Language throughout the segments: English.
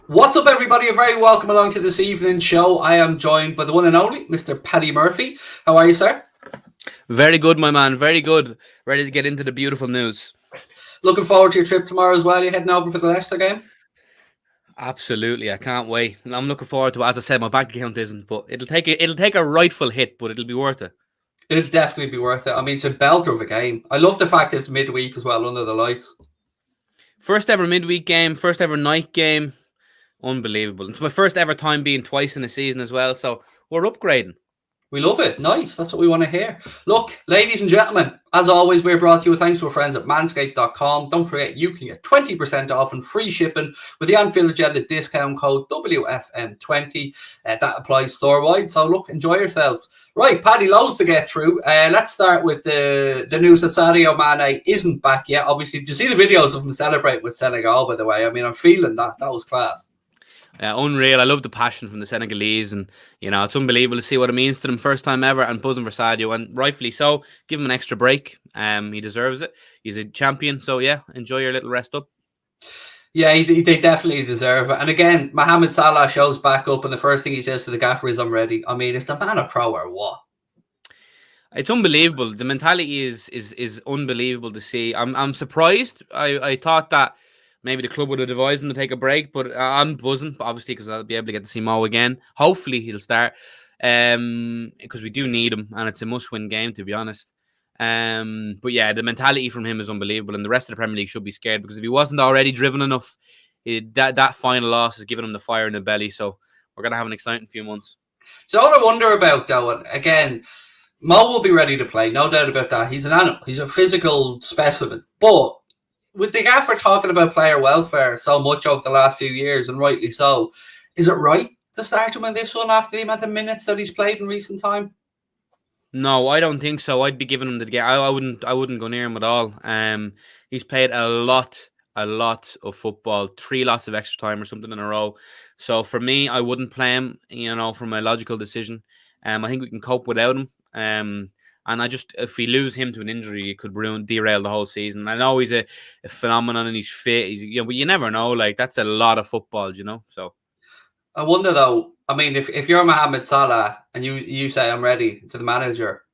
What's up, everybody? You're very welcome along to this evening's show. I am joined by the one and only Mr. Paddy Murphy. How are you, sir? Very good, my man. Very good. Ready to get into the beautiful news. Looking forward to your trip tomorrow as well. You're heading over for the Leicester game? Absolutely, I can't wait. I'm looking forward to it. As I said, my bank account isn't, but it'll take a rightful hit, but it'll be worth it. It'll definitely be worth it. I mean, it's a belter of a game. I love the fact that it's midweek as well, under the lights. First ever midweek game, first ever night game. Unbelievable. It's my first ever time being twice in a season as well, so we're upgrading. We love it. Nice. That's what we want to hear. Look, ladies and gentlemen, as always, we're brought to you thanks to our friends at manscaped.com. Don't forget, you can get 20% off and free shipping with the Anfield Agenda discount code WFM20. That applies store-wide. So, look, enjoy yourselves. Right, Paddy, loads to get through. Let's start with the news that Sadio Mane isn't back yet. Obviously, did you see the videos of him celebrating with Senegal, by the way? I mean, I'm feeling that. That was class. Unreal. I love the passion from the Senegalese, and it's unbelievable to see what it means to them. First time ever, and buzzing for Sadio, and rightfully so. Give him an extra break. He deserves it. He's a champion, so yeah, enjoy your little rest up. Yeah, they definitely deserve it. And again, Mohamed Salah shows back up, and the first thing he says to the gaffer is, "I'm ready." I mean, is the man a pro or what? It's unbelievable. The mentality is unbelievable to see. I'm surprised. I thought that maybe the club would have advised him to take a break, but I'm buzzing, obviously, because I'll be able to get to see Mo again. Hopefully, he'll start, because we do need him, and it's a must-win game, to be honest. But yeah, the mentality from him is unbelievable, and the rest of the Premier League should be scared, because if he wasn't already driven enough, that final loss is giving him the fire in the belly. So we're going to have an exciting few months. So what I wonder about, though, and again, Mo will be ready to play, no doubt about that. He's an animal. He's a physical specimen. But with the gaffer talking about player welfare so much over the last few years, and rightly so, is it right to start him in this one after the amount of minutes that he's played in recent time? No, I don't think so. I'd be giving him the game. I wouldn't go near him at all. He's played a lot of football, 3 lots of extra time or something in a row. So for me, I wouldn't play him, from a logical decision. I think we can cope without him. And if we lose him to an injury, it could derail the whole season. I know he's a phenomenon and he's fit. But you never know. Like, that's a lot of football, So I wonder, though. I mean, if you're Mohamed Salah and you say I'm ready to the manager,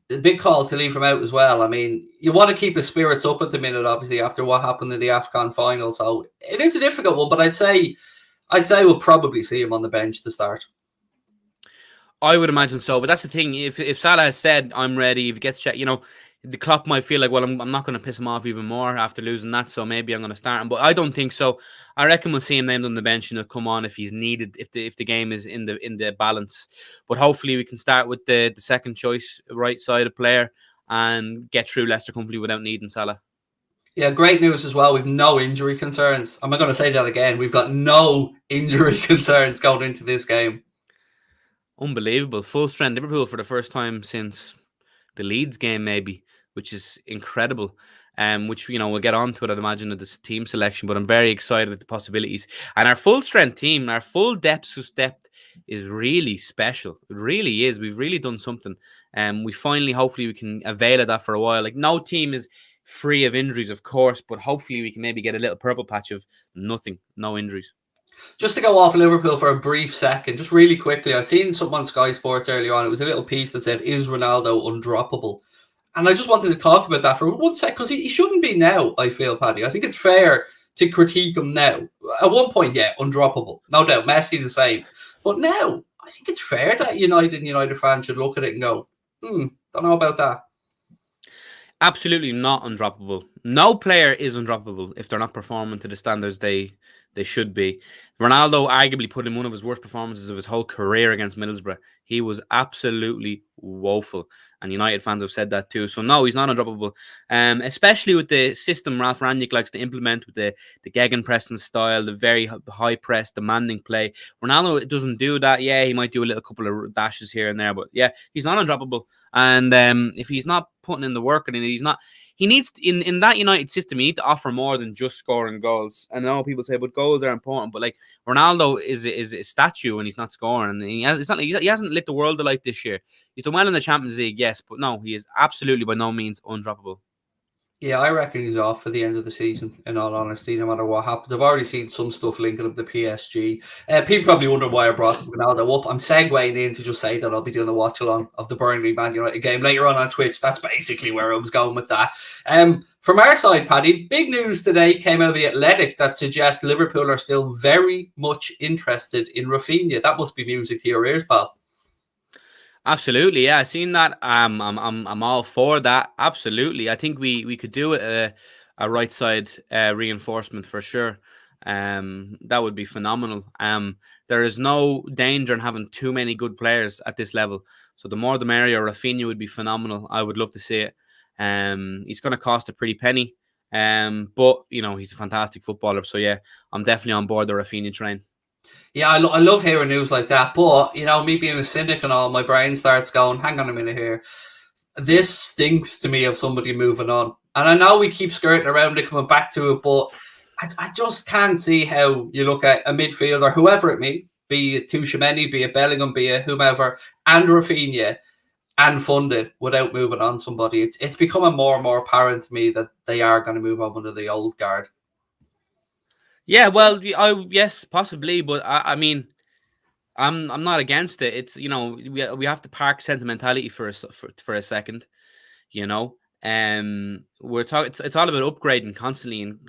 the big call to leave him out as well. I mean, you want to keep his spirits up at the minute, obviously, after what happened in the AFCON final. So it is a difficult one, but I'd say we'll probably see him on the bench to start. I would imagine so, but that's the thing. If Salah has said I'm ready, if he gets checked, the Klopp might feel like, well, I'm not going to piss him off even more after losing that, so maybe I'm going to start him. But I don't think so. I reckon we'll see him named on the bench and he'll come on if he's needed, if the game is in the balance. But hopefully we can start with the second choice right side of player and get through Leicester comfortably without needing Salah. Yeah, great news as well. We've no injury concerns. I'm not going to say that again. We've got no injury concerns going into this game. Unbelievable. Full strength Liverpool for the first time since the Leeds game, maybe, which is incredible. Which, we'll get on to it, I'd imagine, at this team selection, but I'm very excited at the possibilities. And our full strength team, our full depth is really special. It really is. We've really done something. We finally, hopefully, we can avail of that for a while. Like, no team is free of injuries, of course, but hopefully we can maybe get a little purple patch of nothing, no injuries. Just to go off Liverpool for a brief second, just really quickly, I seen someone on Sky Sports earlier on. It was a little piece that said, "Is Ronaldo undroppable?" And I just wanted to talk about that for 1 sec, because he shouldn't be now, I feel, Paddy. I think it's fair to critique him now. At one point, yeah, undroppable. No doubt. Messi the same. But now, I think it's fair that United fans should look at it and go, don't know about that. Absolutely not undroppable. No player is undroppable if they're not performing to the standards they should be. Ronaldo arguably put in one of his worst performances of his whole career against Middlesbrough. He was absolutely woeful, and United fans have said that too. So no, he's not undroppable. Especially with the system Ralph Rangnick likes to implement with the gegenpressing style, the very high press, demanding play. Ronaldo doesn't do that. Yeah, he might do a little couple of dashes here and there, but yeah, he's not undroppable. And if he's not putting in the work, and he needs in that United system, he needs to offer more than just scoring goals. And I know people say, but goals are important. But like, Ronaldo is a statue when he's not scoring. And he hasn't lit the world alight this year. He's done well in the Champions League, yes, but no, he is absolutely by no means undroppable. Yeah, I reckon he's off for the end of the season, in all honesty, no matter what happens. I've already seen some stuff linking up the PSG. People probably wonder why I brought Ronaldo up. I'm segueing in to just say that I'll be doing a watch-along of the Burnley Man United game later on Twitch. That's basically where I was going with that. From our side, Paddy, big news today came out of The Athletic that suggests Liverpool are still very much interested in Raphinha. That must be music to your ears, pal. Absolutely, yeah. I seen that. I'm all for that. Absolutely, I think we could do a right side reinforcement for sure. That would be phenomenal. There is no danger in having too many good players at this level. So the more the merrier. Raphinha would be phenomenal. I would love to see it. He's going to cost a pretty penny. But he's a fantastic footballer. So yeah, I'm definitely on board the Raphinha train. Yeah, I love hearing news like that. But, me being a cynic and all, my brain starts going, hang on a minute here. This stinks to me of somebody moving on. And I know we keep skirting around it, coming back to it, but I just can't see how you look at a midfielder, whoever it may be it Tchouaméni, be it Bellingham, be it whomever, and Raphinha, and fund it without moving on somebody. It's becoming more and more apparent to me that they are going to move on to the old guard. Yeah, well, yes, possibly, but I mean, I'm not against it. It's we have to park sentimentality for a second. We're talking. It's all about upgrading constantly and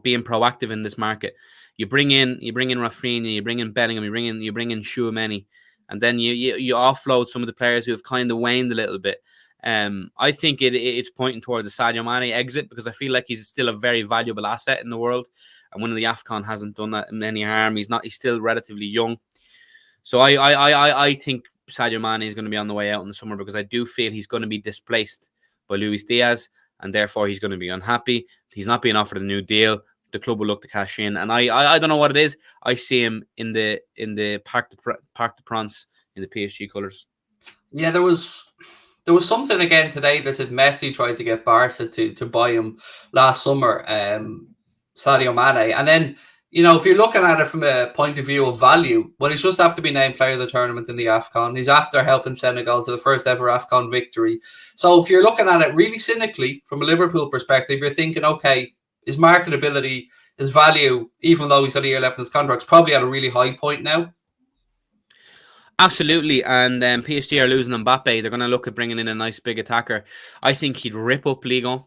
being proactive in this market. You bring in Raphinha, you bring in Bellingham, you bring in Tchouaméni, and then you offload some of the players who have kind of waned a little bit. I think it's pointing towards a Sadio Mane exit because I feel like he's still a very valuable asset in the world. And winning the AFCON hasn't done that any harm. He's still relatively young. So I think Sadio Mane is going to be on the way out in the summer because I do feel he's going to be displaced by Luis Diaz, and therefore he's going to be unhappy. He's not being offered a new deal. The club will look to cash in, and I don't know what it is. I see him in the Parc de France in the PSG colours. Yeah, there was something again today that said Messi tried to get Barca to buy him last summer. Sadio Mane. And then, if you're looking at it from a point of view of value, well, he's just after being named player of the tournament in the AFCON. He's after helping Senegal to the first ever AFCON victory. So if you're looking at it really cynically from a Liverpool perspective, you're thinking, okay, his marketability, his value, even though he's got a year left in his contract, is probably at a really high point now. Absolutely, and PSG are losing Mbappe. They're going to look at bringing in a nice big attacker. I think he'd rip up Ligue 1.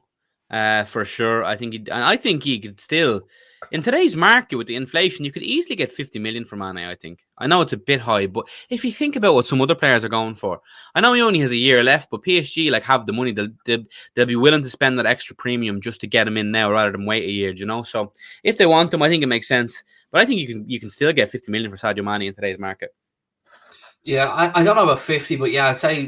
For sure. I think he could still, in today's market with the inflation, you could easily get 50 million for Mane. I think. I know it's a bit high, but if you think about what some other players are going for, I know he only has a year left, but PSG have the money. They'll be willing to spend that extra premium just to get him in now rather than wait a year. So if they want him, I think it makes sense. But I think you can still get 50 million for Sadio Mane in today's market. Yeah, I don't know about 50, but yeah, I'd say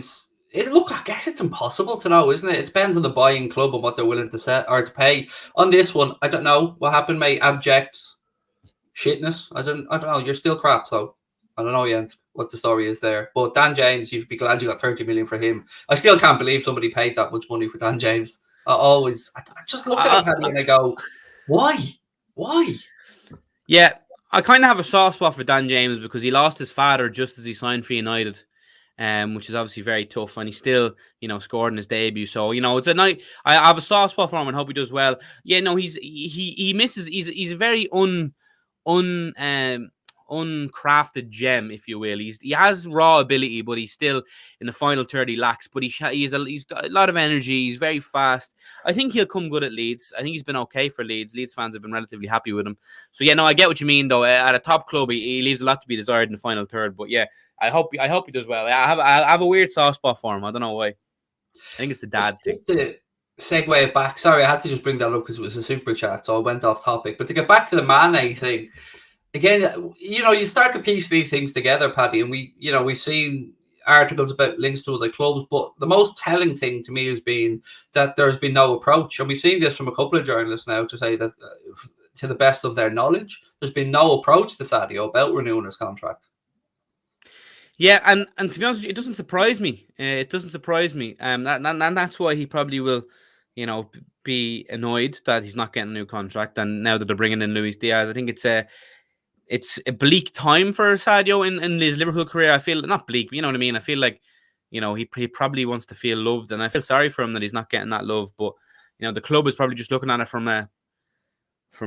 I guess it's impossible to know, isn't it? It depends on the buying club and what they're willing to set or to pay. On this one, I don't know what happened, mate. Abject shitness. I don't know. You're still crap, so I don't know, Jens, what the story is there. But Dan James, you'd be glad you got 30 million for him. I still can't believe somebody paid that much money for Dan James. I just look at him and I go, why? Yeah, I kind of have a soft spot for Dan James because he lost his father just as he signed for United. Which is obviously very tough, and he still, scored in his debut. So, it's a night. I have a soft spot for him and hope he does well. Yeah, no, he misses. He's a very uncrafted gem, if you will. He has raw ability, but he's still in the final third. He lacks, but he's got a lot of energy. He's very fast. I think he'll come good at Leeds. I think he's been okay for Leeds. Leeds fans have been relatively happy with him. So yeah, no, I get what you mean though. At a top club, he leaves a lot to be desired in the final third. But yeah, I hope he does well. I have a weird soft spot for him. I don't know why. I think it's the dad thing. To segue it back, sorry, I had to just bring that up because it was a super chat, so I went off topic. But to get back to the Mane thing, again, you start to piece these things together, Paddy, and we've seen articles about links to other clubs, but the most telling thing to me has been that there's been no approach, and we've seen this from a couple of journalists now to say that, to the best of their knowledge, there's been no approach to Sadio about renewing his contract. Yeah, and to be honest with you, it doesn't surprise me. And that's why he probably will, be annoyed that he's not getting a new contract. And now that they're bringing in Luis Diaz, I think it's a bleak time for Sadio in his Liverpool career. I feel not bleak, but you know what I mean. I feel like, he probably wants to feel loved, and I feel sorry for him that he's not getting that love. But The club is probably just looking at it from a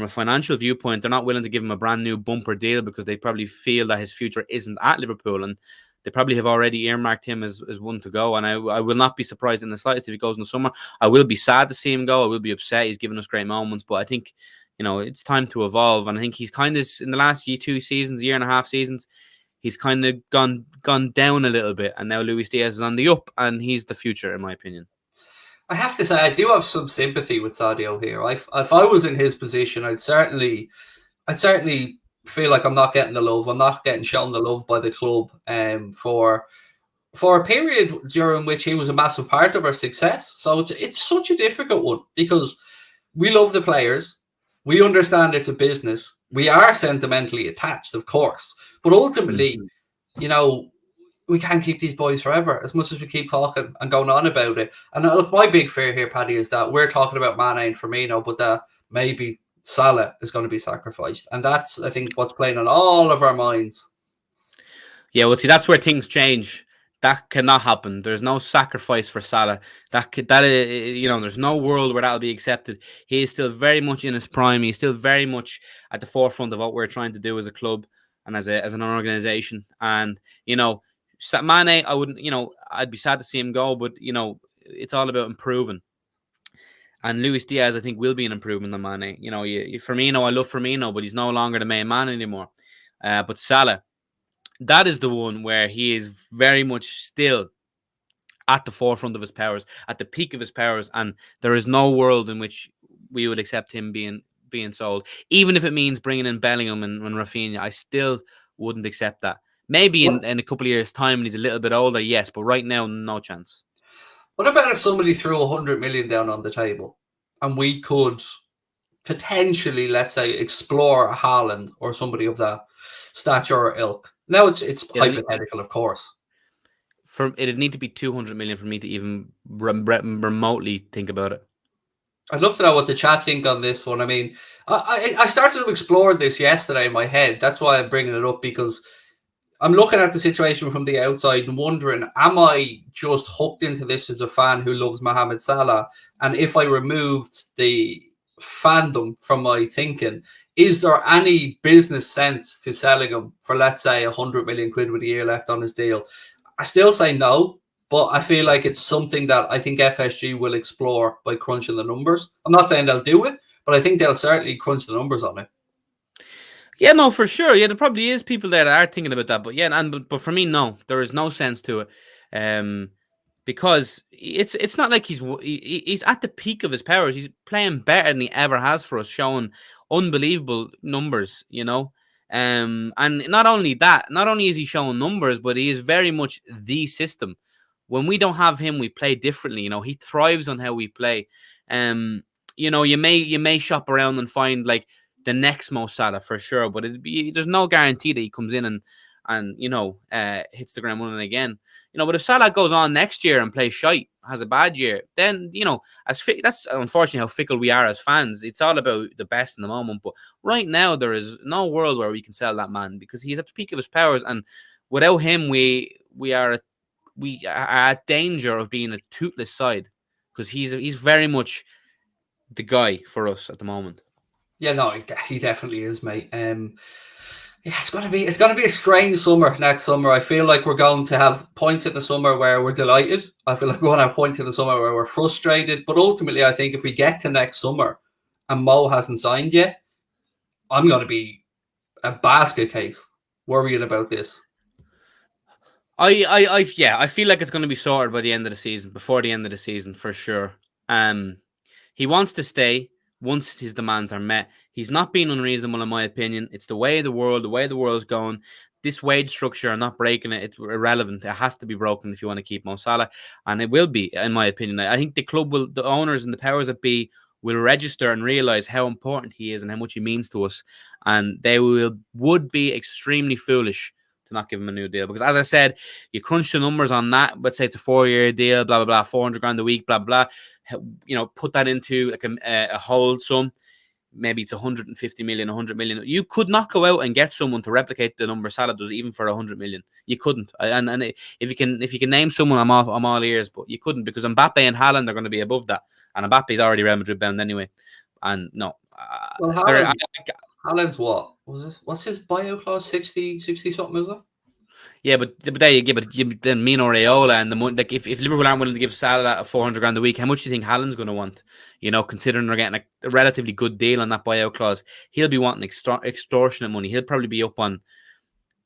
financial viewpoint. They're not willing to give him a brand new bumper deal because they probably feel that his future isn't at Liverpool, and they probably have already earmarked him as one to go. And I will not be surprised in the slightest if he goes in the summer. I will be sad to see him go. I will be upset. He's given us great moments, but I think it's time to evolve. And I think he's kind of, in the last year and a half seasons, he's kind of gone down a little bit, and now Luis Diaz is on the up, and he's the future, in my opinion. I have to say, I do have some sympathy with Sadio here. If I was in his position, I'd certainly feel like I'm not getting the love. I'm not getting shown the love by the club for a period during which he was a massive part of our success. So it's such a difficult one because we love the players. We understand it's a business. We are sentimentally attached, of course. But ultimately, we can't keep these boys forever, as much as we keep talking and going on about it. And look, my big fear here, Paddy, is that we're talking about Mane and Firmino, but that maybe Salah is going to be sacrificed. And that's, I think, what's playing on all of our minds. Yeah, well, see, that's where things change. That cannot happen. There's no sacrifice for Salah. There's no world where that'll be accepted. He is still very much in his prime. He's still very much at the forefront of what we're trying to do as a club and as an organization. And, Mane, I wouldn't, I'd be sad to see him go, but, it's all about improving. And Luis Diaz, I think, will be an improvement on Mane. Firmino, I love Firmino, but he's no longer the main man anymore. But Salah, that is the one where he is very much still at the forefront of his powers, at the peak of his powers, and there is no world in which we would accept him being sold. Even if it means bringing in Bellingham and Raphinha, I still wouldn't accept that. Maybe in a couple of years' time when he's a little bit older, yes, but right now, no chance. What about if somebody threw 100 million down on the table and we could potentially, let's say, explore a Haaland or somebody of that stature or ilk? Now it's hypothetical, of course. It'd need to be 200 million for me to even remotely think about it. I'd love to know what the chat think on this one. I mean, I started to explore this yesterday in my head. That's why I'm bringing it up, because I'm looking at the situation from the outside and wondering, am I just hooked into this as a fan who loves Mohamed Salah? And if I removed the fandom from my thinking, is there any business sense to selling him for, let's say, 100 million quid with a year left on his deal? I still say no, but I feel like it's something that I think FSG will explore by crunching the numbers. I'm not saying they'll do it, but I think they'll certainly crunch the numbers on it. Yeah, no, for sure. Yeah, there probably is people there that are thinking about that. But yeah, but for me, no, there is no sense to it. Because it's not like he's at the peak of his powers. He's playing better than he ever has for us, showing unbelievable numbers, and not only that, not only is he showing numbers, but he is very much the system. When we don't have him, we play differently. He thrives on how we play. You may shop around and find like the next Mo Salah for sure, but there's no guarantee that he comes in and hits the ground running again. But if Salah goes on next year and plays shite, has a bad year, then that's unfortunately how fickle we are as fans. It's all about the best in the moment. But right now, there is no world where we can sell that man because he's at the peak of his powers, and without him, we are at danger of being a toothless side because he's very much the guy for us at the moment. Yeah, no, he definitely is, mate. Yeah, it's gonna be a strange summer next summer. I feel like we're going to have points in the summer where we're delighted. I feel like we're going to have points in the summer where we're frustrated. But ultimately, I think if we get to next summer and Mo hasn't signed yet, I'm going to be a basket case worrying about this. I feel like it's going to be sorted by the end of the season, before the end of the season for sure. He wants to stay once his demands are met. He's not being unreasonable, in my opinion. It's the way the world is going. This wage structure, I'm not breaking it. It's irrelevant. It has to be broken if you want to keep Mo Salah. And it will be, in my opinion. I think the owners and the powers that be will register and realize how important he is and how much he means to us. And they would be extremely foolish to not give him a new deal. Because as I said, you crunch the numbers on that. Let's say it's a 4-year deal, blah, blah, blah, 400 grand a week, blah, blah, blah. Put that into like a whole sum. maybe it's 150 million, 100 million. You could not go out and get someone to replicate the number Salah does, even for 100 million. You couldn't. And if you can name someone, I'm all ears. But you couldn't, because Mbappe and Haaland are going to be above that, and Mbappe's already Real Madrid bound anyway. And no, well, Haaland's what was this? What's his buyout clause? 60 something, is it? Yeah, but there you give it. Then Mino Raiola and the money. Like if Liverpool aren't willing to give Salah 400 grand a week, how much do you think Haaland's going to want? You know, considering they're getting a relatively good deal on that buyout clause, he'll be wanting extortionate money. He'll probably be up on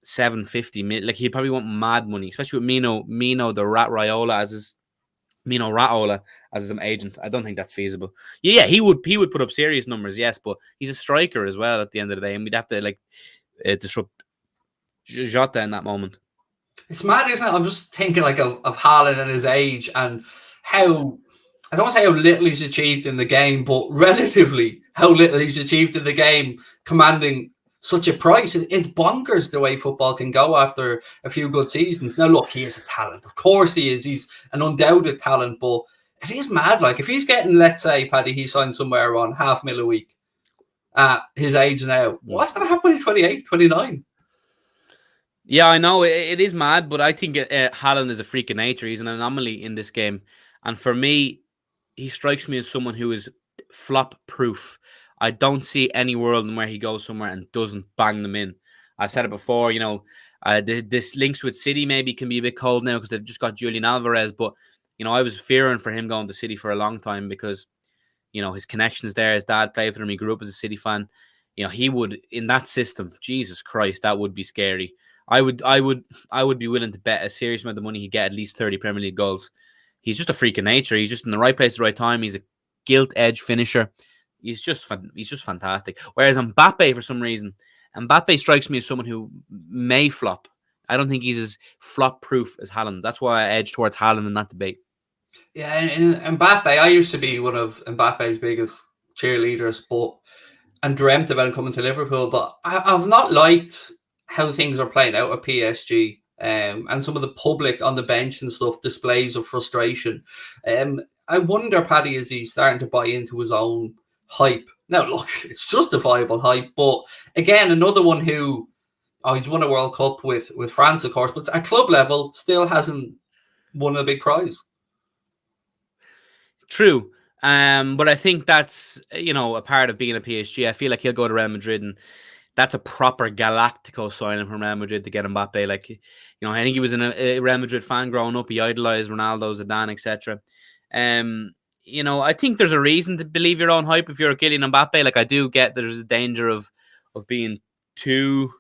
750 million. Like he'll probably want mad money, especially with Mino the Raiola as his agent. I don't think that's feasible. Yeah, he would put up serious numbers, yes, but he's a striker as well at the end of the day, and we'd have to disrupt Jota in that moment. It's mad, isn't it? I'm just thinking of Haaland and his age, and how, I don't want to say how little he's achieved in the game, but relatively how little he's achieved in the game, commanding such a price. It's bonkers the way football can go after a few good seasons. Now, look, he is a talent. Of course he is. He's an undoubted talent, but it is mad. Like, if he's getting, let's say, Paddy, he signed somewhere around $500,000 a week at his age now, what's going to happen when he's 28, 29? Yeah, I know it is mad, but I think Haaland is a freak of nature. He's an anomaly in this game, and for me, he strikes me as someone who is flop proof. I don't see any world in where he goes somewhere and doesn't bang them in. I've said it before. You know, this links with City maybe can be a bit cold now because they've just got Julian Alvarez, but you know, I was fearing for him going to City for a long time because you know his connections there. His dad played for him. He grew up as a City fan. You know, he would in that system. Jesus Christ, that would be scary. I would be willing to bet a serious amount of money he'd get at least 30 Premier League goals. He's just a freak of nature. He's just in the right place at the right time. He's a gilt-edge finisher. He's just fantastic. Whereas Mbappe, for some reason, Mbappe strikes me as someone who may flop. I don't think he's as flop-proof as Haaland. That's why I edge towards Haaland in that debate. Yeah, and Mbappe, I used to be one of Mbappe's biggest cheerleaders, and dreamt about him coming to Liverpool. But I've not liked how things are playing out at PSG, and some of the public on the bench and stuff, displays of frustration. I wonder, Paddy, is he starting to buy into his own hype? Now, look, it's justifiable hype, but again, another one who, he's won a World Cup with France, of course, but at club level, still hasn't won a big prize. True. But I think that's, a part of being a PSG. I feel like he'll go to Real Madrid, and that's a proper Galactico signing from Real Madrid to get Mbappe. Like, I think he was a Real Madrid fan growing up. He idolized Ronaldo, Zidane, etc. I think there's a reason to believe your own hype if you're a Kylian Mbappe. Like, I do get there's a danger of being too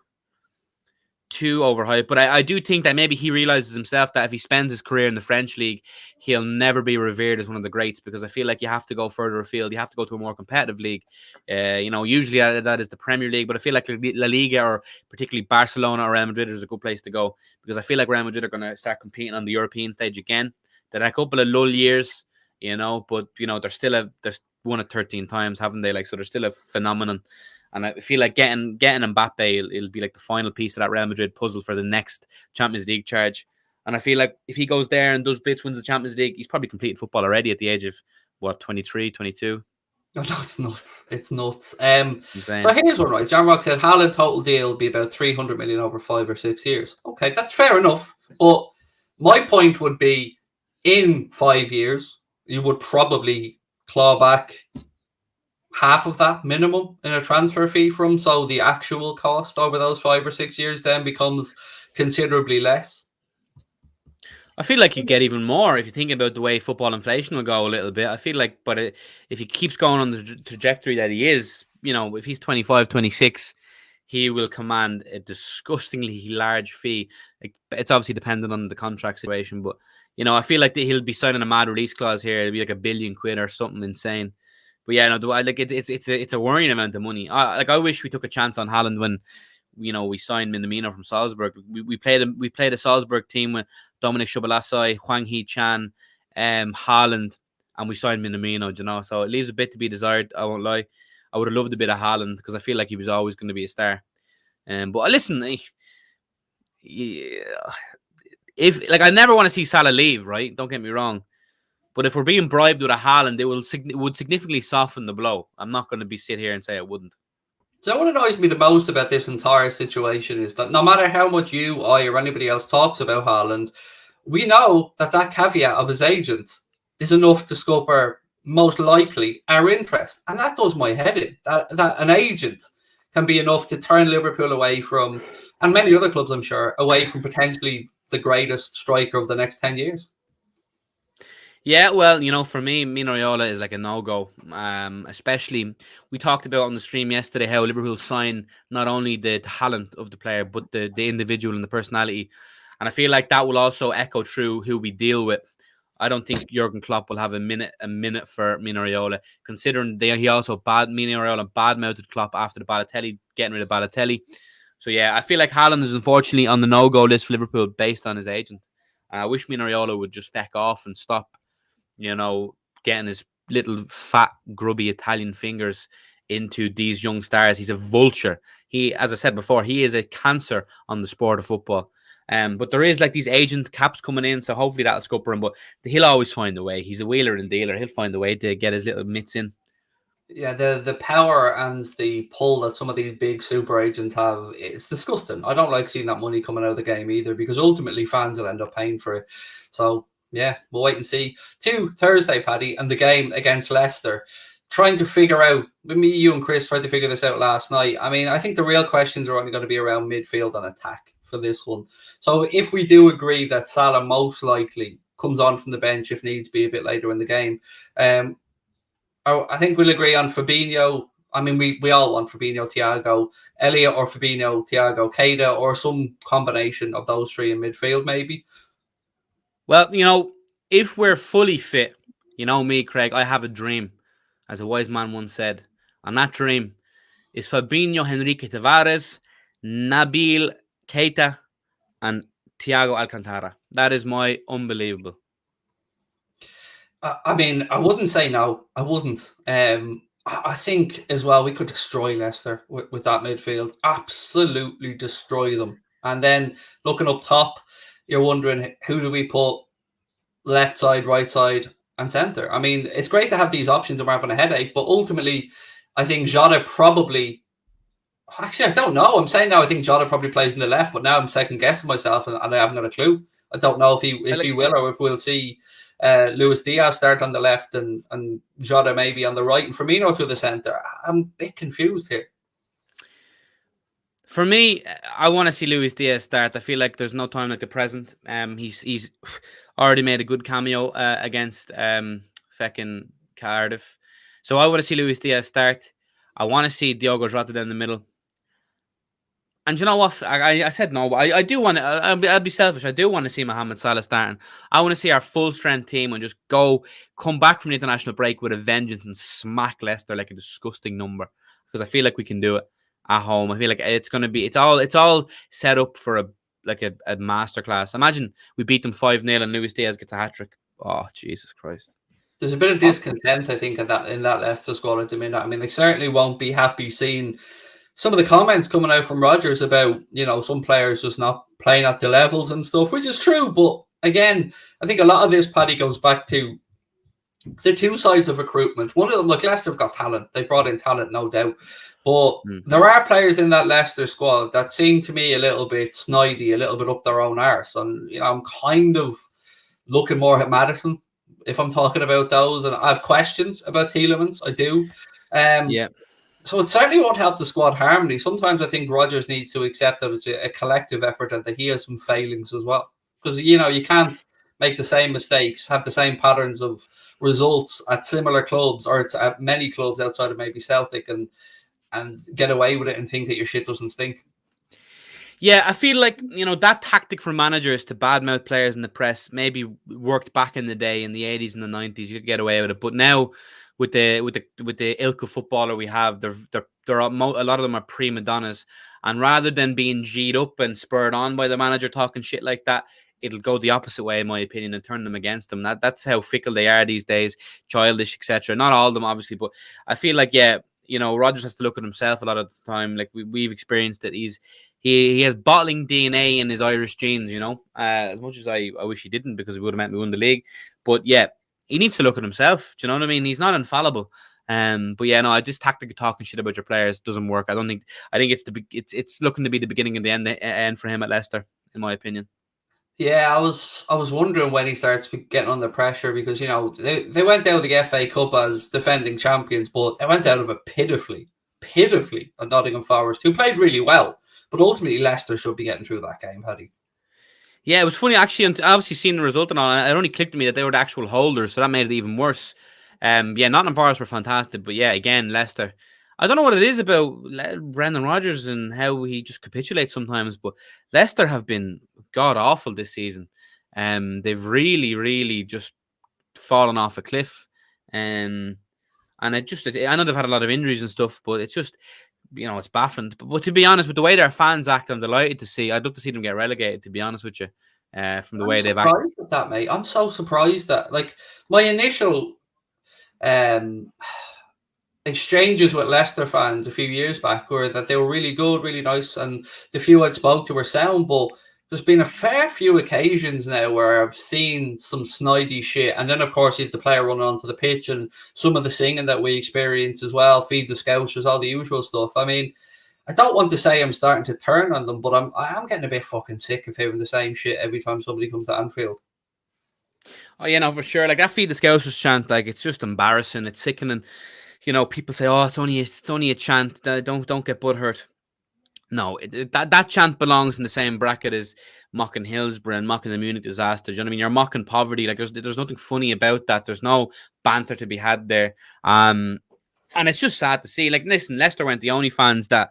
overhyped, but I do think that maybe he realizes himself that if he spends his career in the French league, he'll never be revered as one of the greats, because I feel like you have to go further afield. You have to go to a more competitive league. Usually that is the Premier League, but I feel like La Liga, or particularly Barcelona or Real Madrid, is a good place to go, because I feel like Real Madrid are going to start competing on the European stage again. They're a couple of lull years, but they're won it 13 times, haven't they? Like, so they're still a phenomenon. And I feel like getting Mbappe, it'll be like the final piece of that Real Madrid puzzle for the next Champions League charge. And I feel like if he goes there and does bits, wins the Champions League, he's probably completed football already at the age of, 23, 22? No, it's nuts. It's nuts. Insane. So here's one, right? John Rock said Haaland total deal will be about 300 million over 5 or 6 years. Okay, that's fair enough. But my point would be, in 5 years, you would probably claw back half of that minimum in a transfer fee from, so the actual cost over those 5 or 6 years then becomes considerably less. I feel like you get even more if you think about the way football inflation will go a little bit. I feel like, but if he keeps going on the trajectory that he is, if he's 25, 26, he will command a disgustingly large fee. It's obviously dependent on the contract situation, but I feel like he'll be signing a mad release clause here. It'll be like £1 billion or something insane. But yeah, it's a worrying amount of money. I wish we took a chance on Haaland when, we signed Minamino from Salzburg. We played a Salzburg team with Dominic Szoboszlai, Hwang Hee-chan, Haaland, and we signed Minamino. So it leaves a bit to be desired. I won't lie. I would have loved a bit of Haaland because I feel like he was always going to be a star. But listen, if I never want to see Salah leave, right? Don't get me wrong. But if we're being bribed with a Haaland, it would significantly soften the blow. I'm not going to sit here and say it wouldn't. So what annoys me the most about this entire situation is that no matter how much you, I, or anybody else talks about Haaland, we know that caveat of his agent is enough to scupper most likely our interest. And that does my head in. That an agent can be enough to turn Liverpool away from, and many other clubs, I'm sure, away from potentially the greatest striker of the next 10 years. Yeah, well, for me, Mino Raiola is like a no-go. Especially, we talked about on the stream yesterday how Liverpool sign not only the talent of the player, but the individual and the personality. And I feel like that will also echo through who we deal with. I don't think Jurgen Klopp will have a minute for Mino Raiola, considering he also Mino Raiola bad-mouthed Klopp after the Balotelli, getting rid of Balotelli. So yeah, I feel like Haaland is unfortunately on the no-go list for Liverpool based on his agent. I wish Mino Raiola would just feck off and stop, getting his little fat, grubby Italian fingers into these young stars. He's a vulture. As I said before, he is a cancer on the sport of football. But there is like these agent caps coming in, so hopefully that'll scupper him. But he'll always find a way. He's a wheeler and dealer. He'll find a way to get his little mitts in. Yeah, the power and the pull that some of these big super agents have, it's disgusting. I don't like seeing that money coming out of the game either, because ultimately fans will end up paying for it. So yeah, we'll wait and see. Thursday, Paddy, and the game against Leicester. Trying to figure out, me, you and Chris tried to figure this out last night. I mean, I think the real questions are only going to be around midfield and attack for this one. So if we do agree that Salah most likely comes on from the bench if needs be a bit later in the game, I think we'll agree on Fabinho. I mean, we all want Fabinho, Thiago, Elliott, or Fabinho, Thiago, Keita, or some combination of those three in midfield, maybe. Well, if we're fully fit, me, Craig, I have a dream, as a wise man once said. And that dream is Fabinho, Henrique Tavares, Nabil Keita, and Thiago Alcantara. That is my unbelievable. I mean, I wouldn't say no. I wouldn't. I think as well we could destroy Leicester with that midfield. Absolutely destroy them. And then looking up top, you're wondering, who do we put left side, right side, and centre? I mean, it's great to have these options and we're having a headache, but ultimately, I think Jota probably... Actually, I don't know. I'm saying now I think Jota probably plays in the left, but now I'm second guessing myself and I haven't got a clue. I don't know if he will, or if we'll see Luis Diaz start on the left and Jota maybe on the right and Firmino through the centre. I'm a bit confused here. For me, I want to see Luis Diaz start. I feel like there's no time like the present. He's already made a good cameo against feckin' Cardiff. So I want to see Luis Diaz start. I want to see Diogo Jota down the middle. And you know what? I said no, but I do want to. I'll be selfish. I do want to see Mohamed Salah starting. I want to see our full strength team and just come back from the international break with a vengeance and smack Leicester like a disgusting number, because I feel like we can do it at home. I feel like it's all set up for a masterclass. Imagine we beat them 5-0 and Luis Diaz gets a hat-trick. Oh, Jesus Christ. There's a bit of discontent, I think, in that Leicester squad at the minute. I mean, they certainly won't be happy seeing some of the comments coming out from Rodgers about, some players just not playing at the levels and stuff, which is true. But again, I think a lot of this, Paddy, goes back to the two sides of recruitment. One of them, like Leicester have got talent. They brought in talent, no doubt. But there are players in that Leicester squad that seem to me a little bit snidey, a little bit up their own arse. And, I'm kind of looking more at Maddison if I'm talking about those. And I have questions about Tielemans. I do. Yeah. So it certainly won't help the squad harmony. Sometimes I think Rodgers needs to accept that it's a collective effort and that he has some failings as well. Because, you can't make the same mistakes, have the same patterns of results at similar clubs or at many clubs outside of maybe Celtic and get away with it and think that your shit doesn't stink. Yeah, I feel like, that tactic for managers to badmouth players in the press maybe worked back in the day in the 80s and the 90s. You could get away with it. But now, with the ilk of footballer we have, a lot of them are prima donnas, and rather than being G'd up and spurred on by the manager talking shit like that, it'll go the opposite way, in my opinion, and turn them against them. That's how fickle they are these days, childish, etc. Not all of them, obviously, but I feel like, Rodgers has to look at himself a lot of the time. Like we've experienced it. He has bottling DNA in his Irish genes, as much as I wish he didn't, because it would have meant we won the league. But yeah, he needs to look at himself. Do you know what I mean? He's not infallible. But yeah, no, this tactic of talking shit about your players doesn't work. I think it's looking to be the beginning and the end for him at Leicester, in my opinion. Yeah, I was wondering when he starts getting under pressure, because they went out of the FA Cup as defending champions, but they went out of it pitifully at Nottingham Forest, who played really well, but ultimately Leicester should be getting through that game, Paddy. Yeah, it was funny actually. Obviously, seeing the result and all, it only clicked to me that they were the actual holders, so that made it even worse. Yeah, Nottingham Forest were fantastic, but yeah, again, Leicester. I don't know what it is about Brendan Rodgers and how he just capitulates sometimes, but Leicester have been god awful this season. They've really, really just fallen off a cliff. And I know they've had a lot of injuries and stuff, but it's just, it's baffling. But to be honest, with the way their fans act, I'm delighted to see. I'd love to see them get relegated, to be honest with you, from the way they've acted. I'm surprised at that, mate. I'm so surprised that, like, my initial exchanges with Leicester fans a few years back were that they were really good, really nice, and the few I'd spoke to were sound, but there's been a fair few occasions now where I've seen some snidey shit. And then, of course, you have the player running onto the pitch and some of the singing that we experience as well, feed the Scousers, all the usual stuff. I mean, I don't want to say I'm starting to turn on them, but I am getting a bit fucking sick of hearing the same shit every time somebody comes to Anfield. Oh, yeah, no, for sure. Like, that feed the Scousers chant, like, it's just embarrassing. It's sickening. People say, "Oh, it's only a chant. Don't get butthurt." No, that chant belongs in the same bracket as mocking Hillsborough and mocking the Munich disaster. Do you know what I mean? You're mocking poverty. Like, there's nothing funny about that. There's no banter to be had there. And it's just sad to see. Like, listen, Leicester weren't the only fans that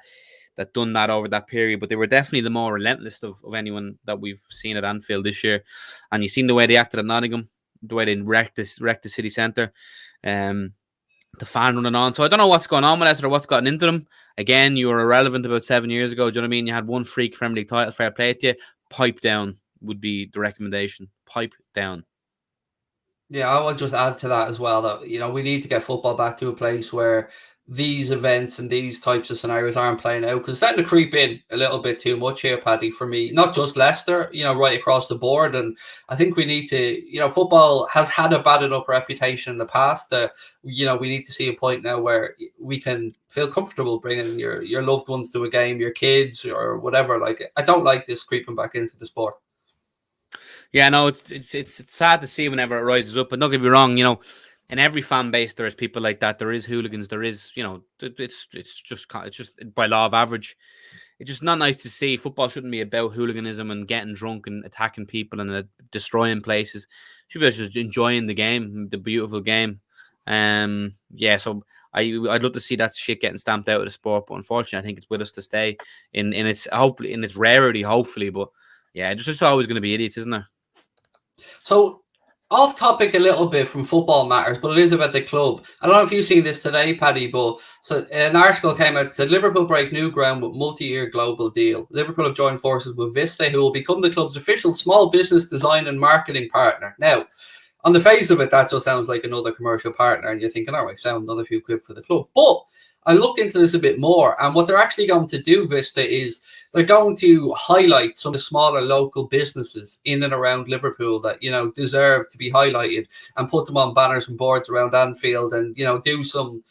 done that over that period, but they were definitely the more relentless of anyone that we've seen at Anfield this year. And you've seen the way they acted at Nottingham, the way they wrecked the city centre. The fan running on. So I don't know what's going on with Leicester or what's gotten into them. Again, you were irrelevant about 7 years ago. Do you know what I mean? You had one freak Premier League title, fair play to you. Pipe down would be the recommendation. Pipe down. Yeah, I would just add to that as well that, we need to get football back to a place where these events and these types of scenarios aren't playing out, because it's starting to creep in a little bit too much here, Paddy, for me. Not just Leicester, right across the board. And I think we need to, football has had a bad enough reputation in the past that, we need to see a point now where we can feel comfortable bringing your loved ones to a game, your kids or whatever. Like, I don't like this creeping back into the sport. Yeah, no, it's sad to see whenever it rises up, but don't get me wrong, in every fan base there is people like that. There is hooligans. There is, it's just by law of average. It's just not nice to see. Football shouldn't be about hooliganism and getting drunk and attacking people and destroying places. It should be just enjoying the game, the beautiful game. Yeah, so I'd love to see that shit getting stamped out of the sport, but unfortunately, I think it's with us to stay in its hopefully in its rarity, hopefully. But yeah, there's just always going to be idiots, isn't there? So, off topic a little bit from football matters, but it is about the club. I don't know if you've seen this today, Paddy, but so an article came out that said Liverpool break new ground with multi-year global deal. Liverpool have joined forces with Vista, who will become the club's official small business design and marketing partner. Now, on the face of it, that just sounds like another commercial partner, and you're thinking, all right, sound another few quid for the club. But I looked into this a bit more, and what they're actually going to do, Vista, is they're going to highlight some of the smaller local businesses in and around Liverpool that, deserve to be highlighted, and put them on banners and boards around Anfield, and, do some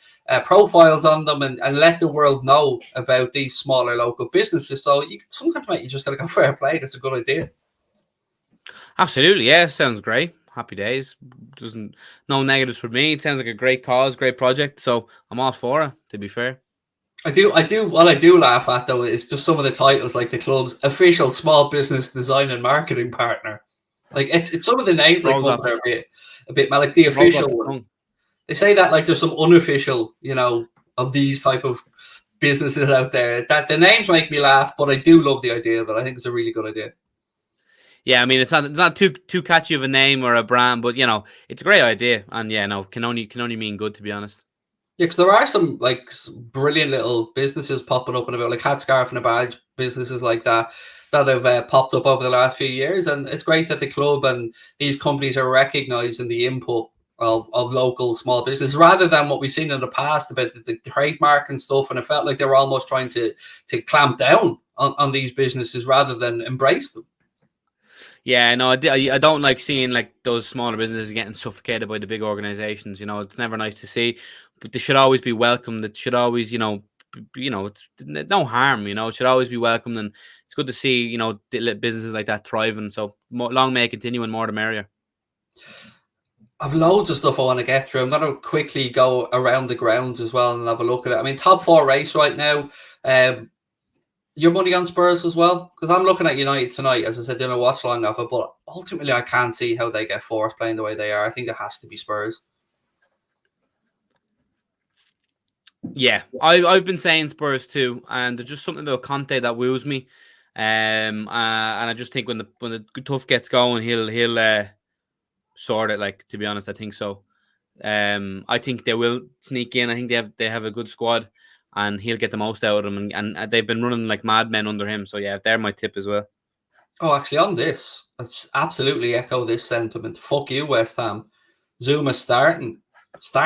profiles on them and let the world know about these smaller local businesses. So sometimes, mate, you just got to go fair play. That's a good idea. Absolutely. Yeah, sounds great. Happy days. No negatives for me. It sounds like a great cause, great project. So I'm all for it, to be fair. I do. What I do laugh at, though, is just some of the titles, like the club's official small business design and marketing partner. Like, it's some of the names like are a bit like the official one. They say that like there's some unofficial, of these type of businesses out there. That the names make me laugh, but I do love the idea of it. I think it's a really good idea. Yeah, I mean, it's not too catchy of a name or a brand, but it's a great idea, and can only mean good, to be honest. Yeah, because there are some like brilliant little businesses popping up and about, like hat, scarf, and a badge businesses like that have popped up over the last few years, and it's great that the club and these companies are recognizing the input of local small business rather than what we've seen in the past about the trademark and stuff. And it felt like they were almost trying to clamp down on these businesses rather than embrace them. Yeah, no, I don't like seeing like those smaller businesses getting suffocated by the big organizations. You know, it's never nice to see, but they should always be welcomed. It should always, it's no harm. You know, it should always be welcomed, and it's good to see, businesses like that thriving. So long may it continue, and more the merrier. I've loads of stuff I want to get through. I'm going to quickly go around the grounds as well and have a look at it. I mean, top 4 race right now. Your money on Spurs as well? Because I'm looking at United tonight, as I said, doing a watch along of it, but ultimately I can't see how they get fourth playing the way they are. I think it has to be Spurs. Yeah, I've been saying Spurs too, and there's just something about Conte that woos me. And I just think when the tough gets going, he'll sort it. Like, to be honest, I think so. I think they will sneak in. I think they have a good squad, and he'll get the most out of them. And they've been running like madmen under him. So yeah, they're my tip as well. Oh, actually, on this, let's absolutely echo this sentiment. Fuck you, West Ham. Zuma starting.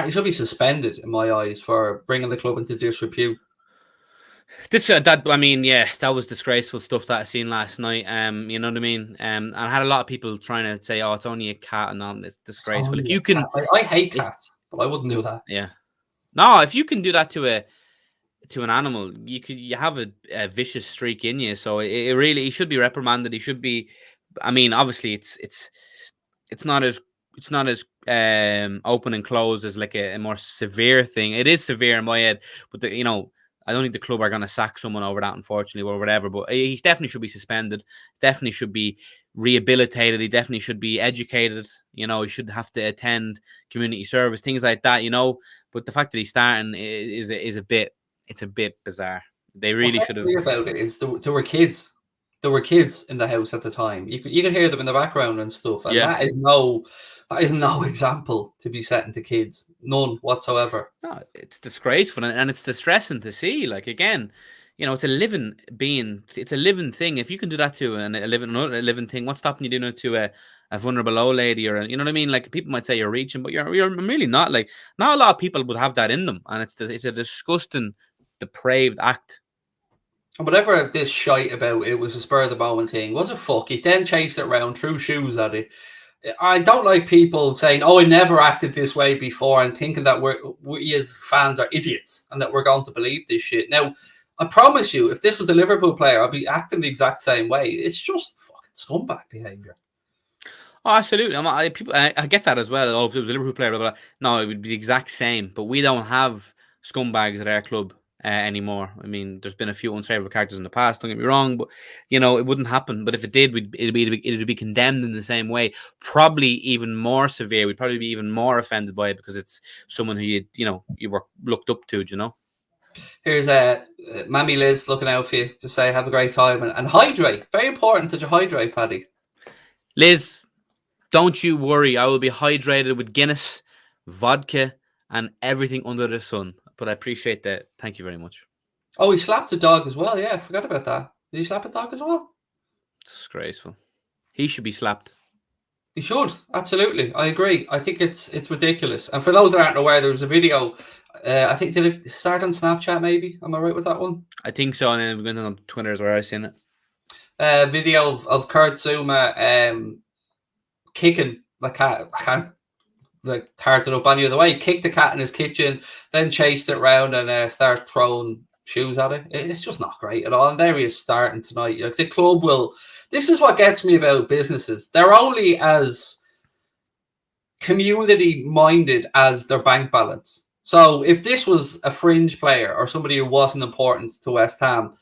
He should be suspended in my eyes for bringing the club into disrepute. That was disgraceful stuff that I seen last night. You know what I mean. And I had a lot of people trying to say, "Oh, it's only a cat," and all. It's disgraceful. If you can, I hate cats, but I wouldn't do that. Yeah, no. If you can do that to an animal, you have a vicious streak in you. So he should be reprimanded. He should be. I mean, obviously, it's not as open and closed as like a more severe thing. It is severe in my head, but I don't think the club are going to sack someone over that, unfortunately, or whatever. But he definitely should be suspended. Definitely should be rehabilitated. He definitely should be educated. He should have to attend community service, things like that. But the fact that he's starting is a bit bizarre. They really should have. About it is there were kids. There were kids in the house at the time. You could hear them in the background and stuff. And that is no example to be setting to kids. None whatsoever. No, it's disgraceful and it's distressing to see. Like, again, it's a living being. It's a living thing. If you can do that to another living thing, what's stopping you doing it to a vulnerable old lady or you know what I mean? Like, people might say you're reaching, but you're really not. Like, not a lot of people would have that in them, and it's a disgusting, depraved act. And whatever this shite about it was a spur of the moment thing. Was it fuck? He then chased it around, threw shoes at it. I don't like people saying, "Oh, I never acted this way before," and thinking that we as fans are idiots and that we're going to believe this shit. Now, I promise you, if this was a Liverpool player, I'd be acting the exact same way. It's just fucking scumbag behaviour. Oh, absolutely. I get that as well. Oh, if it was a Liverpool player, blah, blah, blah. No, it would be the exact same. But we don't have scumbags at our club anymore. I mean, there's been a few unfavourable characters in the past, don't get me wrong, but it wouldn't happen. But if it did, it'd be condemned in the same way, probably even more severe. We'd probably be even more offended by it because it's someone who you were looked up to, Here's Mammy Liz looking out for you to say have a great time and hydrate. Very important that you hydrate, Paddy. Liz, don't you worry. I will be hydrated with Guinness, vodka, and everything under the sun. But I appreciate that. Thank you very much. Oh, he slapped a dog as well. Yeah, I forgot about that. Did he slap a dog as well? Disgraceful. He should be slapped. He should. Absolutely. I agree. I think it's ridiculous. And for those that aren't aware, there was a video. I think did it start on Snapchat? Maybe. Am I right with that one? I think so. And then we went on Twitter is where I seen it. Video of Kurt Zuma kicking the cat. I can't tarted up any other way, kicked the cat in his kitchen, then chased it around and started throwing shoes at it. It's just not great at all. And there he is starting tonight. Like, the club will. This is what gets me about businesses. They're only as community minded as their bank balance. So if this was a fringe player or somebody who wasn't important to West Ham,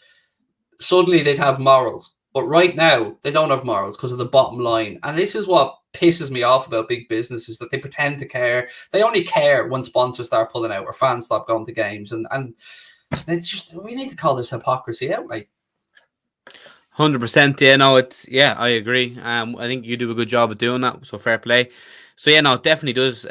suddenly they'd have morals. But right now, they don't have morals because of the bottom line. And this is what pisses me off about big businesses, that they pretend to care. They only care when sponsors start pulling out or fans stop going to games. And it's just, we need to call this hypocrisy out, mate. 100%. Yeah, no, I agree. I think you do a good job of doing that. So fair play. So yeah, no, it definitely does.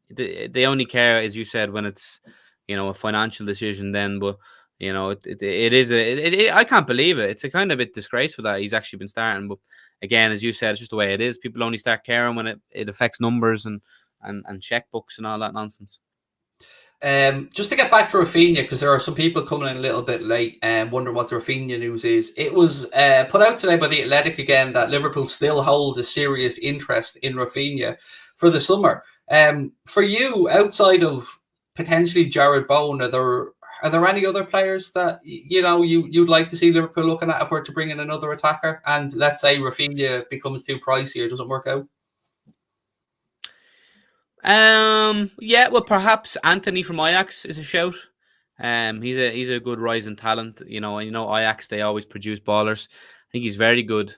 They only care, as you said, when it's, a financial decision then, but it is I can't believe it. It's a kind of bit disgraceful that he's actually been starting. But again, as you said, it's just the way it is. People only start caring when it affects numbers and checkbooks and all that nonsense. Just to get back to Raphinha, because there are some people coming in a little bit late and wondering what the Raphinha news is. It was put out today by The Athletic again that Liverpool still hold a serious interest in Raphinha for the summer. For you, outside of potentially Jared Bowen, are there any other players that you'd like to see Liverpool looking at if we're to bring in another attacker? And let's say Raphinha becomes too pricey or doesn't work out. Yeah, well, perhaps Anthony from Ajax is a shout. He's a good rising talent. Ajax, they always produce ballers. I think he's very good.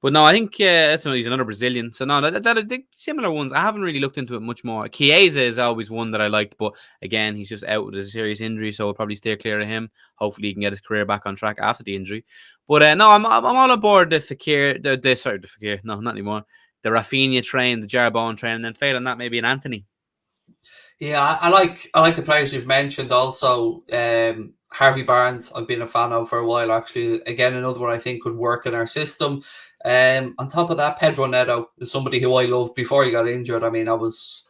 But no, I think he's another Brazilian. So no, that similar ones. I haven't really looked into it much more. Chiesa is always one that I liked, but again, he's just out with a serious injury, so I'll probably steer clear of him. Hopefully, he can get his career back on track after the injury. But no, I'm all aboard the Fekir. The Fekir. No, not anymore. The Raphinha train, the Jared Bowen train, and then failing that, maybe an Anthony. Yeah, I like the players you've mentioned. Also, Harvey Barnes, I've been a fan of for a while. Actually, again, another one I think could work in our system. On top of that, Pedro Neto is somebody who I loved before he got injured. I mean, I was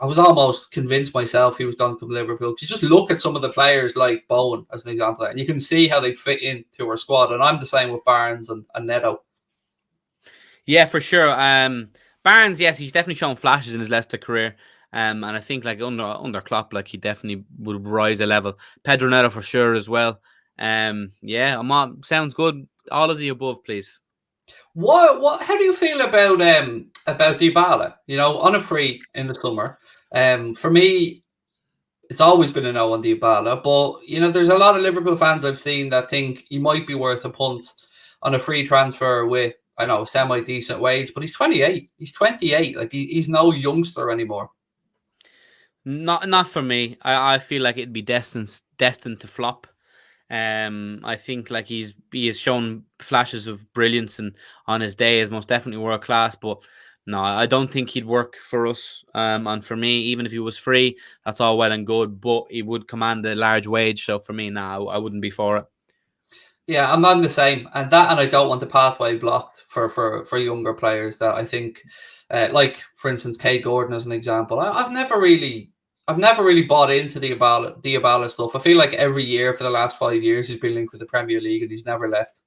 almost convinced myself he was going to come to Liverpool. You just look at some of the players like Bowen as an example, and you can see how they fit into our squad. And I'm the same with Barnes and Neto. Yeah, for sure. Barnes, yes, he's definitely shown flashes in his Leicester career. And I think like under Klopp, like he definitely would rise a level. Pedro Neto for sure as well. Yeah, sounds good. All of the above, please. What? How do you feel about Dybala? On a free in the summer. For me, it's always been a no on Dybala. But there's a lot of Liverpool fans I've seen that think he might be worth a punt on a free transfer with, I know, semi-decent wage, but he's 28. He's 28. Like he's no youngster anymore. Not for me. I feel like it'd be destined to flop. I think like he has shown flashes of brilliance and on his day is most definitely world class. But no, I don't think he'd work for us. And for me, even if he was free, that's all well and good. But he would command a large wage. So for me, no, I wouldn't be for it. Yeah, I'm the same, and I don't want the pathway blocked for younger players that I think, like for instance, Kay Gordon as an example. I've never really bought into the Dybala stuff. I feel like every year for the last 5 years he's been linked with the Premier League and he's never left.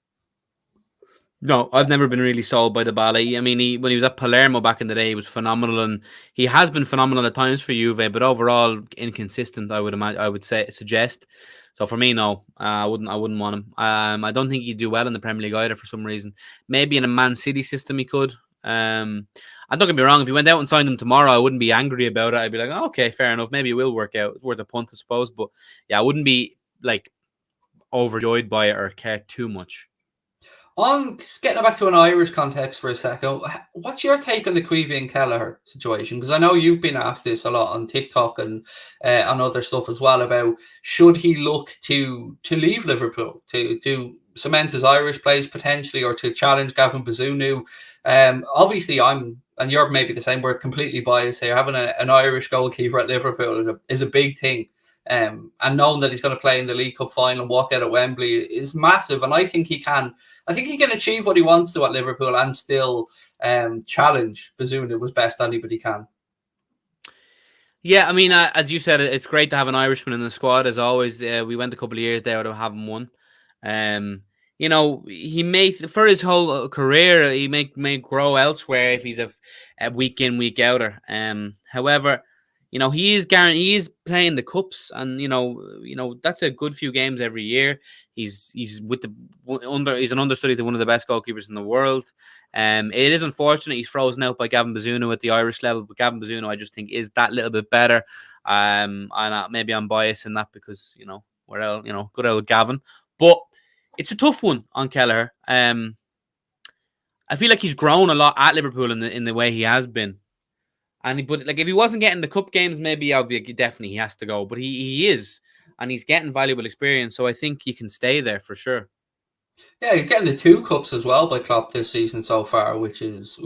No, I've never been really sold by Dybala. I mean, when he was at Palermo back in the day, he was phenomenal, and he has been phenomenal at times for Juve, but overall inconsistent. I would suggest. So for me, no, I wouldn't want him. I don't think he'd do well in the Premier League either for some reason. Maybe in a Man City system he could. And don't get me wrong, if he went out and signed him tomorrow, I wouldn't be angry about it. I'd be like, oh, okay, fair enough. Maybe it will work out. It's worth a punt, I suppose. But yeah, I wouldn't be like overjoyed by it or care too much. On getting back to an Irish context for a second, what's your take on the Creevy and Kelleher situation? Because I know you've been asked this a lot on TikTok and on other stuff as well about should he look to leave Liverpool to cement his Irish place potentially or to challenge Gavin Bazunu. Obviously, and you're maybe the same. We're completely biased here. Having an Irish goalkeeper at Liverpool is a big thing. And knowing that he's going to play in the League Cup final and walk out at Wembley is massive. And I think he can achieve what he wants to at Liverpool and still challenge Bazunu as best anybody can. Yeah, I mean, as you said, it's great to have an Irishman in the squad. As always, we went a couple of years there without having one. He may, for his whole career, he may grow elsewhere if he's a week in, week outer. However, he is playing the cups, and that's a good few games every year. He's an understudy to one of the best goalkeepers in the world. It is unfortunate he's frozen out by Gavin Bazunu at the Irish level, but Gavin Bazunu I just think is that little bit better. And maybe I'm biased in that because good old Gavin, but it's a tough one on Kelleher. I feel like he's grown a lot at Liverpool in the way he has been. But if he wasn't getting the cup games, maybe I'll be definitely he has to go. But he is, and he's getting valuable experience. So I think he can stay there for sure. Yeah, he's getting the 2 cups as well by Klopp this season so far, which is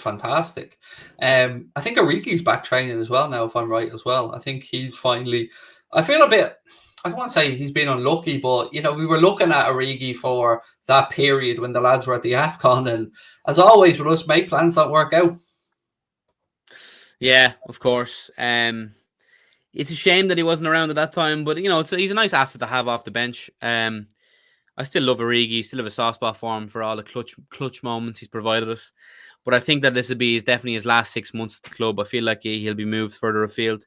fantastic. I think Origi's back training as well now, if I'm right as well. I think he's finally. I feel a bit. I don't want to say he's been unlucky, but we were looking at Origi for that period when the lads were at the AFCON, and as always with us, make plans don't work out. Yeah, of course. It's a shame that he wasn't around at that time, but he's a nice asset to have off the bench. I still love Origi, still have a soft spot for him for all the clutch moments he's provided us. But I think that this will be definitely his last 6 months at the club. I feel like he'll be moved further afield.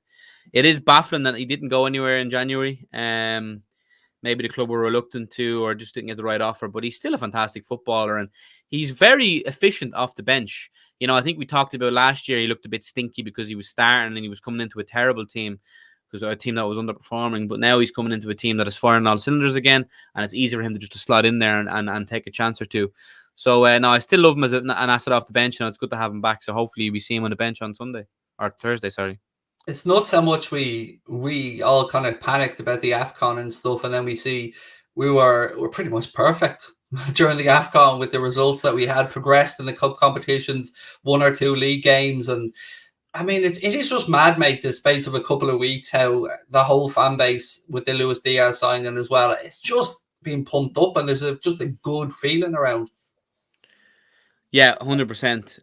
It is baffling that he didn't go anywhere in January. Maybe the club were reluctant to, or just didn't get the right offer. But he's still a fantastic footballer, and he's very efficient off the bench. I think we talked about last year, he looked a bit stinky because he was starting and he was coming into a terrible team, because a team that was underperforming. But now he's coming into a team that is firing all cylinders again, and it's easier for him to slide in there and take a chance or two. So, no, I still love him as an asset off the bench. It's good to have him back. So hopefully we see him on the bench on Sunday, or Thursday, sorry. It's nuts how much we all kind of panicked about the AFCON and stuff, and then we see we're pretty much perfect during the AFCON with the results that we had, progressed in the cup competitions, 1 or 2 league games. And I mean, it is just mad, mate, the space of a couple of weeks, how the whole fan base with the Luis Diaz signing as well, it's just being pumped up, and there's just a good feeling around. Yeah, 100%.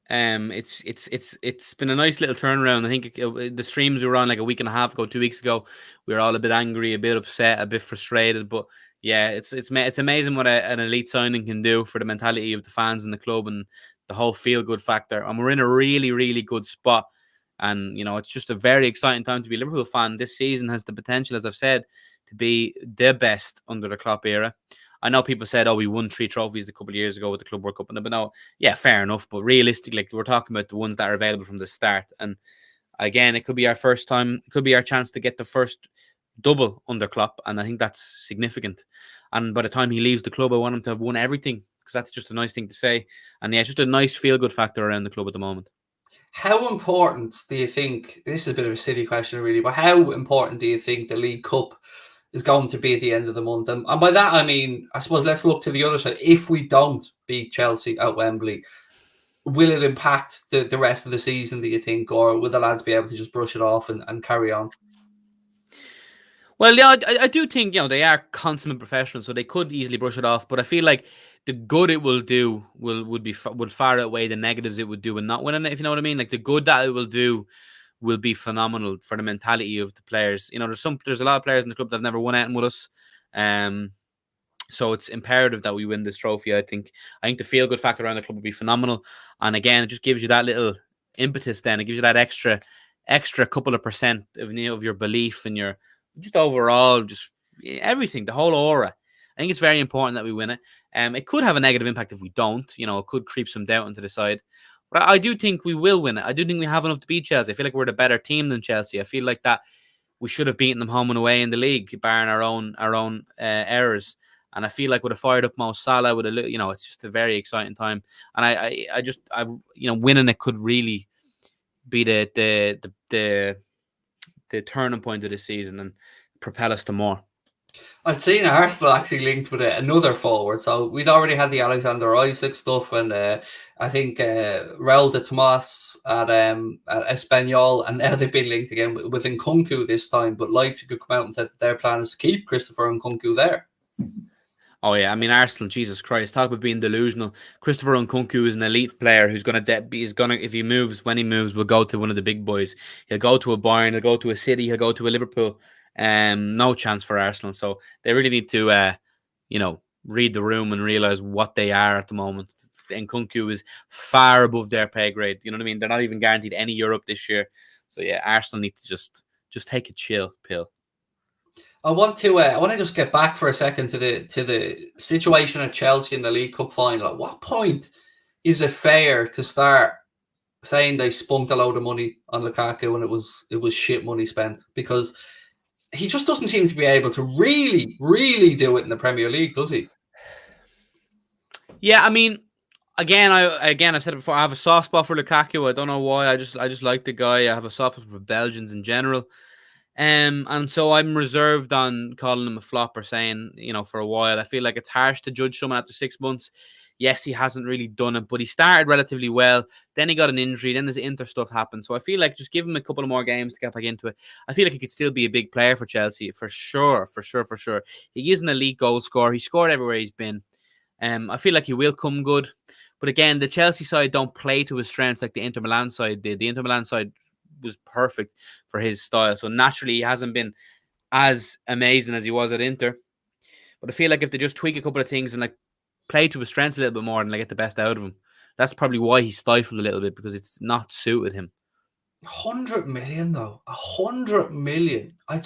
It's been a nice little turnaround. I think the streams we were on like a week and a half ago, 2 weeks ago, we were all a bit angry, a bit upset, a bit frustrated. But yeah, it's amazing what an elite signing can do for the mentality of the fans in the club and the whole feel good factor. And we're in a really, really good spot. And it's just a very exciting time to be a Liverpool fan. This season has the potential, as I've said, to be the best under the Klopp era. I know people said, we won 3 trophies a couple of years ago with the Club World Cup. But no, yeah, fair enough. But realistically, we're talking about the ones that are available from the start. And again, it could be our first time. It could be our chance to get the first double under Klopp. And I think that's significant. And by the time he leaves the club, I want him to have won everything, because that's just a nice thing to say. And yeah, it's just a nice feel-good factor around the club at the moment. How important do you think, this is a bit of a silly question really, but how important do you think the League Cup is going to be at the end of the month? And by that, I mean, I suppose let's look to the other side. If we don't beat Chelsea at Wembley, will it impact the rest of the season, do you think? Or will the lads be able to just brush it off and carry on? Well, yeah, I do think, they are consummate professionals, so they could easily brush it off. But I feel like the good it will do would far outweigh the negatives it would do in not winning it, if you know what I mean. Like, the good that it will do will be phenomenal for the mentality of the players. There's a lot of players in the club that have never won anything with us. So it's imperative that we win this trophy, I think. I think the feel-good factor around the club would be phenomenal. And again, it just gives you that little impetus then. It gives you that extra couple of percent of your belief and your just overall, just everything, the whole aura. I think it's very important that we win it. It could have a negative impact if we don't. It could creep some doubt into the side. But I do think we will win it. I do think we have enough to beat Chelsea. I feel like we're the better team than Chelsea. I feel like that we should have beaten them home and away in the league, barring our own errors. And I feel like with a fired up Mo Salah, it's just a very exciting time. And I winning it could really be the turning point of the season and propel us to more. I'd seen Arsenal actually linked with another forward. So we'd already had the Alexander Isak stuff, and I think Raul de Tomas at Espanyol, and now they've been linked again with Nkunku this time. But Leipzig could come out and said that their plan is to keep Christopher Nkunku there. Oh yeah, I mean Arsenal, Jesus Christ, talk about being delusional. Christopher Nkunku is an elite player who's gonna if he moves, when he moves, will go to one of the big boys. He'll go to a Bayern, he'll go to a City, he'll go to a Liverpool. No chance for Arsenal. So they really need to read the room and realize what they are at the moment. Nkunku is far above their pay grade. You know what I mean? They're not even guaranteed any Europe this year. So yeah, Arsenal need to just take a chill pill. I want to just get back for a second to the situation at Chelsea in the League Cup final. At what point is it fair to start saying they spunked a load of money on Lukaku when it was shit money spent? Because he just doesn't seem to be able to really, really do it in the Premier League, does he? Yeah, I mean, I've said it before. I have a soft spot for Lukaku. I don't know why. I just like the guy. I have a soft spot for Belgians in general. And so I'm reserved on calling him a flop or saying, for a while. I feel like it's harsh to judge someone after 6 months. Yes, he hasn't really done it, but he started relatively well. Then he got an injury. Then there's Inter stuff happened. So I feel like just give him a couple of more games to get back into it. I feel like he could still be a big player for Chelsea, for sure. He is an elite goal scorer. He scored everywhere he's been. I feel like he will come good. But again, the Chelsea side don't play to his strengths like the Inter Milan side did. The Inter Milan side was perfect for his style. So naturally, he hasn't been as amazing as he was at Inter. But I feel like if they just tweak a couple of things and like play to his strengths a little bit more and like get the best out of him, that's probably why he stifled a little bit, because it's not suited him. 100 million though, 100 million. I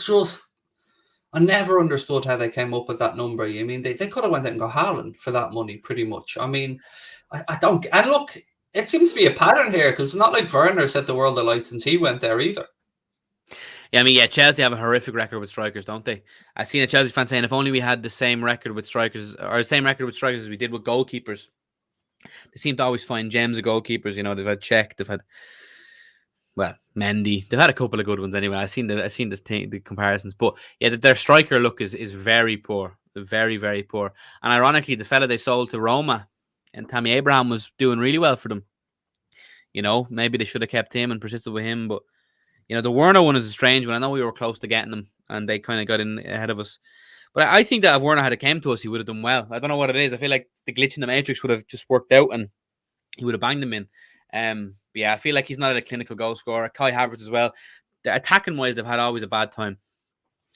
never understood how they came up with that number. I mean, they could have went out and got Haaland for that money, pretty much. I mean, I don't. And look, it seems to be a pattern here, because it's not like Werner set the world alight since he went there either. Yeah, I mean, yeah, Chelsea have a horrific record with strikers, don't they? I've seen a Chelsea fan saying, if only we had the same record with strikers, or the same record with strikers as we did with goalkeepers. They seem to always find gems of goalkeepers. You know, they've had Czech, they've had, well, Mendy. They've had a couple of good ones anyway. I've seen the comparisons, but yeah, their striker look is very poor, very, very poor. And ironically, the fella they sold to Roma, and Tammy Abraham, was doing really well for them. You know, maybe they should have kept him and persisted with him, but you know, the Werner one is a strange one. I know we were close to getting them, and they kind of got in ahead of us. But I think that if Werner had came to us, he would have done well. I don't know what it is. I feel like the glitch in the matrix would have just worked out, and he would have banged them in. But yeah, I feel like he's not a clinical goal scorer. Kai Havertz as well. The attacking wise, they've had always a bad time.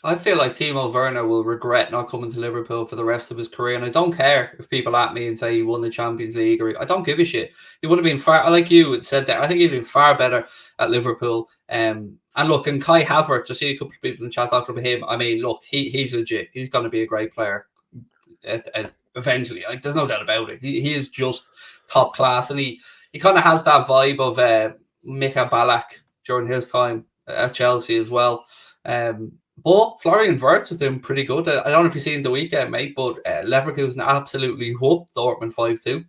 I feel like Timo Werner will regret not coming to Liverpool for the rest of his career, and I don't care if people at me and say he won the Champions League, or I don't give a shit. He would have been far, like you said that. I think he'd been far better at Liverpool. And look, and Kai Havertz, I see a couple of people in the chat talking about him. I mean, look, he's legit. He's going to be a great player eventually. Like, there's no doubt about it. He is just top class, and he kind of has that vibe of Mika Ballack during his time at Chelsea as well. But Florian Wirtz is doing pretty good. I don't know if you've seen the weekend, mate, but Leverkusen absolutely whooped Dortmund 5-2.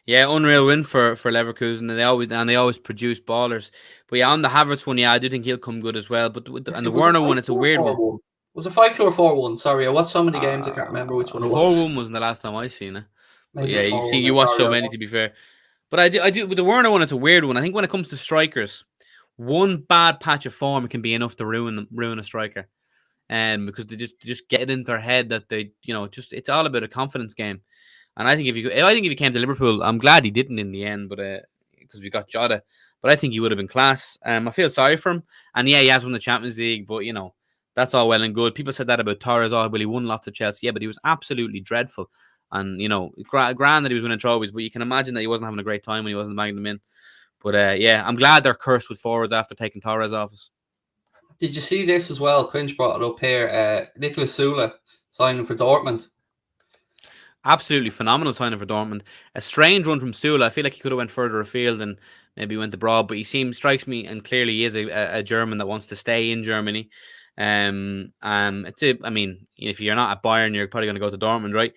Yeah, unreal win for Leverkusen, and they always produce ballers. But yeah, on the Havertz one, yeah, I do think he'll come good as well. But and the Werner one, it's a weird one. Was it 5-2 or 4-1? Sorry, I watched so many games I can't remember which one it was. 4-1 wasn't the last time I seen it. But yeah, you watch so many, to be fair. But I do with the Werner one, it's a weird one. I think when it comes to strikers, one bad patch of form can be enough to ruin a striker, because they just get it into their head that they, you know, just it's all about a confidence game. And I think if he came to Liverpool, I'm glad he didn't in the end, but because we got Jota, but I think he would have been class. I feel sorry for him, and yeah, he has won the Champions League, but you know, that's all well and good. People said that about Torres. Oh, well, he won lots of Chelsea, yeah, but he was absolutely dreadful. And you know, grand that he was winning trophies, but you can imagine that he wasn't having a great time when he wasn't banging them in. But yeah, I'm glad they're cursed with forwards after taking Torres off us. Did you see this as well? Quinch brought it up here. Nicolas Sula signing for Dortmund. Absolutely phenomenal signing for Dortmund. A strange one from Sula. I feel like he could have went further afield and maybe went abroad, but strikes me, and clearly he is a German that wants to stay in Germany. I mean, if you're not at Bayern, you're probably going to go to Dortmund, right?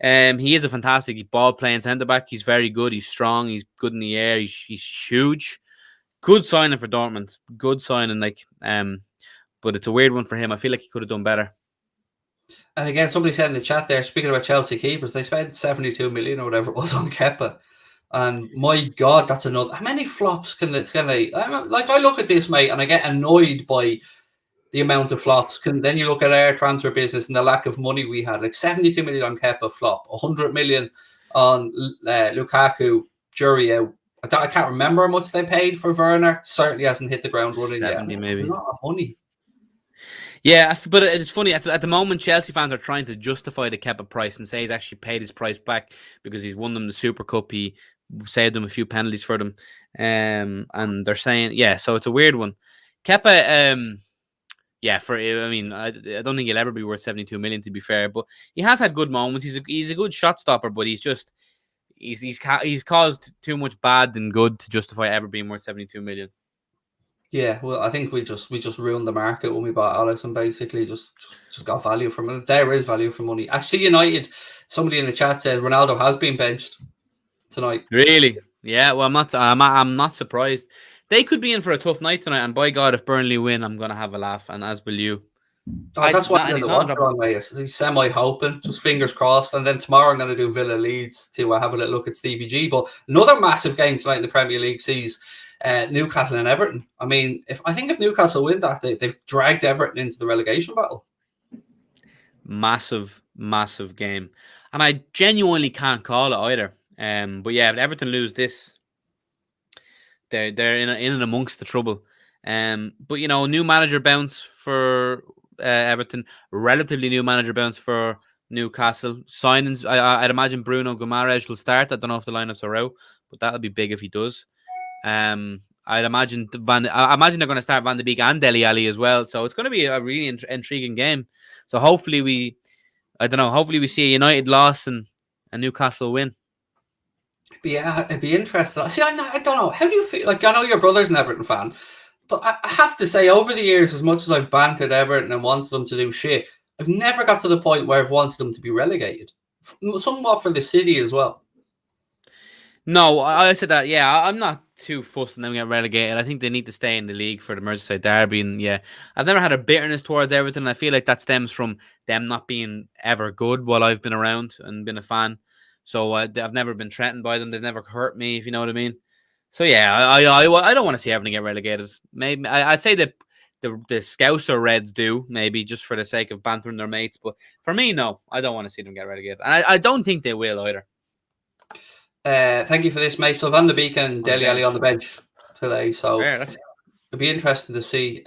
He is a fantastic ball playing centre back. He's very good. He's strong. He's good in the air. He's huge. Good signing for Dortmund. Good signing, but it's a weird one for him. I feel like he could have done better. And again, somebody said in the chat there, speaking about Chelsea keepers, they spent 72 million or whatever it was on Kepa. And my God, that's another. How many flops can they? Like, I look at this, mate, and I get annoyed by the amount of flops. Then you look at our transfer business and the lack of money we had. Like 72 million on Kepa, flop. 100 million on Lukaku, jury out. I can't remember how much they paid for Werner. Certainly hasn't hit the ground running yet. 70 maybe. A lot of money. Yeah, but it's funny. At the moment, Chelsea fans are trying to justify the Kepa price and say he's actually paid his price back because he's won them the Super Cup. He saved them a few penalties for them. And they're saying, yeah, so it's a weird one. Kepa, I don't think he'll ever be worth 72 million, to be fair, but he has had good moments. He's a good shot stopper, but he's caused too much bad than good to justify ever being worth 72 million. Yeah, well, I think we just ruined the market when we bought Alisson. Basically, just got value from it. There is value for money. Actually, United. Somebody in the chat said Ronaldo has been benched tonight. Really? Yeah. Well, I'm not surprised. They could be in for a tough night tonight, and by God, if Burnley win, I'm gonna have a laugh, and as will you. That's what I'm going to He's semi-hoping, just fingers crossed. And then tomorrow I'm going to do Villa Leeds to have a little look at Stevie G. But another massive game tonight in the Premier League sees Newcastle and Everton. I mean, if Newcastle win that, they've dragged Everton into the relegation battle. Massive game, and I genuinely can't call it either. But yeah, if Everton lose this, they're in and amongst the trouble. But new manager bounce for Everton, relatively new manager bounce for Newcastle. Signings, I'd imagine Bruno Guimaraes will start. I don't know if the lineups are out, but that'll be big if he does. I'd imagine I imagine they're going to start Van de Beek and Dele Alli as well. So it's going to be a really intriguing game. So hopefully we see a United loss and a Newcastle win. Yeah, it'd be interesting. See, I don't know. How do you feel? Like, I know your brother's an Everton fan, but I have to say, over the years, as much as I've bantered Everton and wanted them to do shit, I've never got to the point where I've wanted them to be relegated. Somewhat for the city as well. No, I said that. Yeah, I'm not too fussed on them getting relegated. I think they need to stay in the league for the Merseyside derby. And yeah, I've never had a bitterness towards Everton. I feel like that stems from them not being ever good while I've been around and been a fan. So I've never been threatened by them. They've never hurt me, if you know what I mean. So yeah, I don't want to see Everton get relegated. Maybe I'd say that the Scouser Reds do, maybe just for the sake of bantering their mates. But for me, no, I don't want to see them get relegated, and I don't think they will either. Thank you for this, mate. So Van de Beek and Dele Alli on the bench today. So it'll be interesting to see.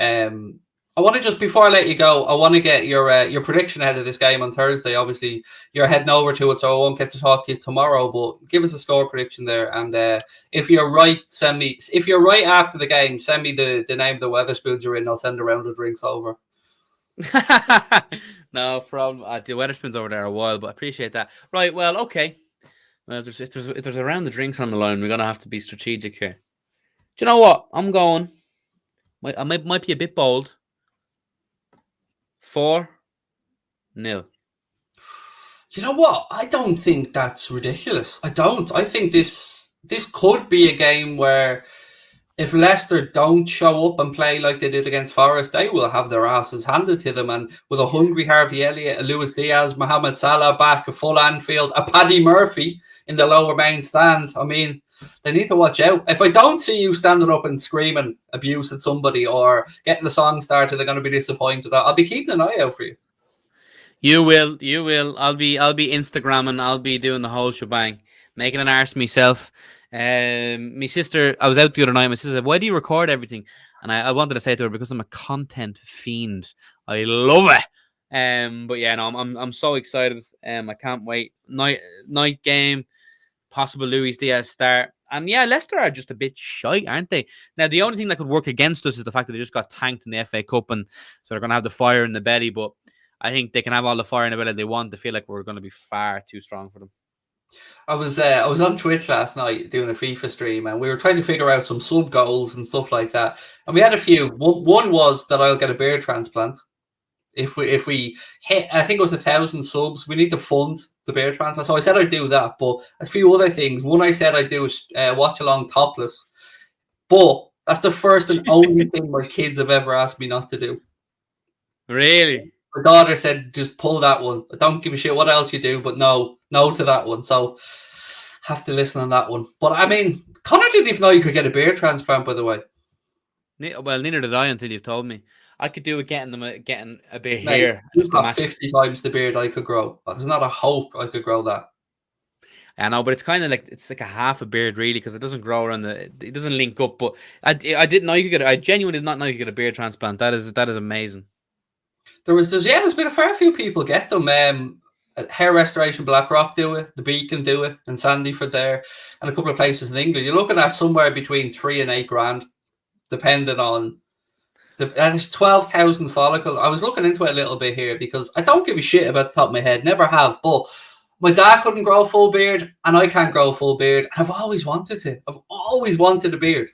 I want to just, before I let you go, I want to get your prediction ahead of this game on Thursday. Obviously, you're heading over to it, so I won't get to talk to you tomorrow. But give us a score prediction there, and if you're right, send me. If you're right after the game, send me the name of the Wetherspoons you're in. I'll send a round of drinks over. No problem. The Wetherspoons over there a while, but I appreciate that. Right, well, okay. Well, if there's a round of drinks on the line, we're gonna have to be strategic here. Do you know what? I'm going. I might be a bit bold. 4-0. You know what? I don't think that's ridiculous. I don't. I think this could be a game where if Leicester don't show up and play like they did against Forest, they will have their asses handed to them. And with a hungry Harvey Elliott, a Luis Diaz, Mohamed Salah back, a full Anfield, a Paddy Murphy in the lower main stand, I mean, they need to watch out. If I don't see you standing up and screaming abuse at somebody or getting the song started, they're going to be disappointed. I'll be keeping an eye out for you. You will. I'll be Instagramming. I'll be doing the whole shebang, making an arse myself. My sister, I was out the other night. My sister said, "Why do you record everything?" And I wanted to say to her, because I'm a content fiend. I love it. But yeah, no, I'm so excited. I can't wait. Night game. Possible Luis Diaz start. And yeah, Leicester are just a bit shy, aren't they? Now, the only thing that could work against us is the fact that they just got tanked in the FA Cup, and so they're going to have the fire in the belly. But I think they can have all the fire in the belly they want. They feel like we're going to be far too strong for them. I was on Twitch last night doing a FIFA stream, and we were trying to figure out some sub goals and stuff like that. And we had a few. One was that I'll get a beard transplant. If we hit, I think it was 1,000 subs, we need to fund the beard transplant. So I said I'd do that, but a few other things. One I said I'd do is watch along topless, but that's the first and only thing my kids have ever asked me not to do. Really? My daughter said, just pull that one. I don't give a shit what else you do, but no to that one. So have to listen on that one. But I mean, Connor didn't even know you could get a beard transplant, by the way. Well, neither did I until you've told me. I could do it getting a bit Mate, here. You've got 50 times the beard I could grow. There's not a hope I could grow that. I know, but it's kind of like a half a beard really, because it doesn't grow around it doesn't link up. But I didn't know you could I genuinely did not know you could get a beard transplant. That is amazing. There's been a fair few people get them. Hair Restoration Blackrock do it, the Beacon do it, and Sandyford there, and a couple of places in England. You're looking at somewhere between 3 and 8 grand, depending on. There's 12,000 follicles. I was looking into it a little bit here because I don't give a shit about the top of my head, never have. But my dad couldn't grow a full beard, and I can't grow a full beard. I've always wanted to. I've always wanted a beard.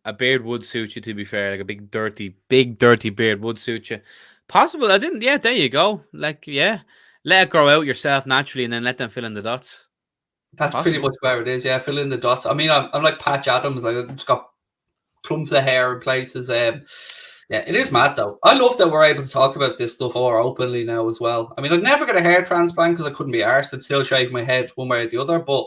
A beard would suit you, to be fair. Like a big dirty beard would suit you. Possible. I didn't. Yeah, there you go. Like, yeah, let it grow out yourself naturally, and then let them fill in the dots. That's possible. Pretty much where it is. Yeah, fill in the dots. I mean, I'm like Patch Adams. Like, I've just got clumps of hair in places. Yeah, it is mad though. I love that we're able to talk about this stuff more openly now as well. I mean, I'd never get a hair transplant because I couldn't be arsed. I'd still shave my head one way or the other. But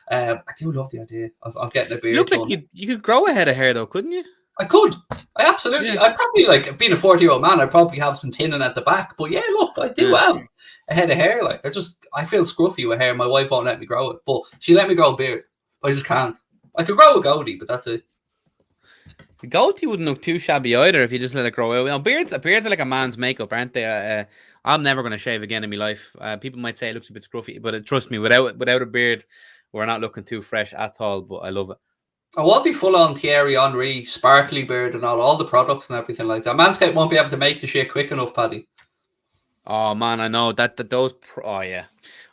I do love the idea of getting a beard. You look like you could grow a head of hair though, couldn't you? I could. I absolutely. Yeah. I'd probably, like, being a 40-year-old man, I'd probably have some tinning at the back. But yeah, look, I do have a head of hair. Like, I feel scruffy with hair. My wife won't let me grow it, but she let me grow a beard. I just can't. I could grow a goatee, but that's it. The goatee wouldn't look too shabby either if you just let it grow out. You know, beards are like a man's makeup, aren't they? I'm never going to shave again in my life. People might say it looks a bit scruffy, but trust me, without a beard, we're not looking too fresh at all. But I love it. I will be full on Thierry Henry, sparkly beard and all the products and everything like that. Manscaped won't be able to make the shit quick enough, Paddy. Oh man, I know that those. Oh yeah,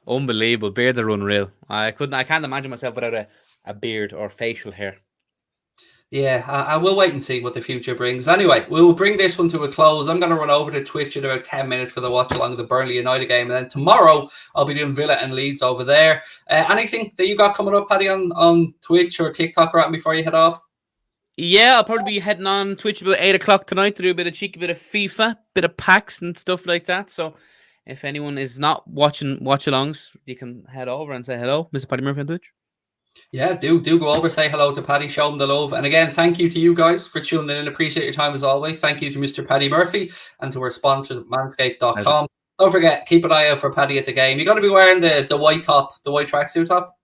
unbelievable. Beards are unreal. I can't imagine myself without a beard or facial hair. Yeah, I will wait and see what the future brings. Anyway, we'll bring this one to a close. I'm going to run over to Twitch in about 10 minutes for the watch along of the Burnley United game. And then tomorrow, I'll be doing Villa and Leeds over there. Anything that you got coming up, Paddy, on Twitch or TikTok or before you head off? Yeah, I'll probably be heading on Twitch about 8 o'clock tonight to do a bit of cheeky bit of FIFA, bit of packs and stuff like that. So if anyone is not watching watch-alongs, you can head over and say hello, Mr. Paddy Murphy on Twitch. Yeah, do go over, say hello to Paddy, show him the love. And again, thank you to you guys for tuning in. Appreciate your time as always. Thank you to Mr. Paddy Murphy and to our sponsors at manscaped.com. Don't forget, keep an eye out for Paddy at the game. You're going to be wearing the white top, the white tracksuit top?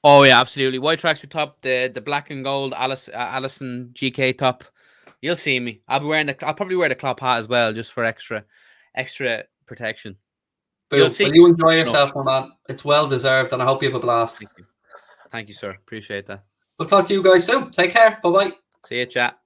Oh, yeah, absolutely. White tracksuit top, the black and gold Allison GK top. You'll see me. I'll probably wear the Klopp hat as well, just for extra protection. You'll see. Well, you enjoy yourself, my man. It's well deserved, and I hope you have a blast. Thank you, sir. Appreciate that. We'll talk to you guys soon. Take care. Bye-bye. See you, chat.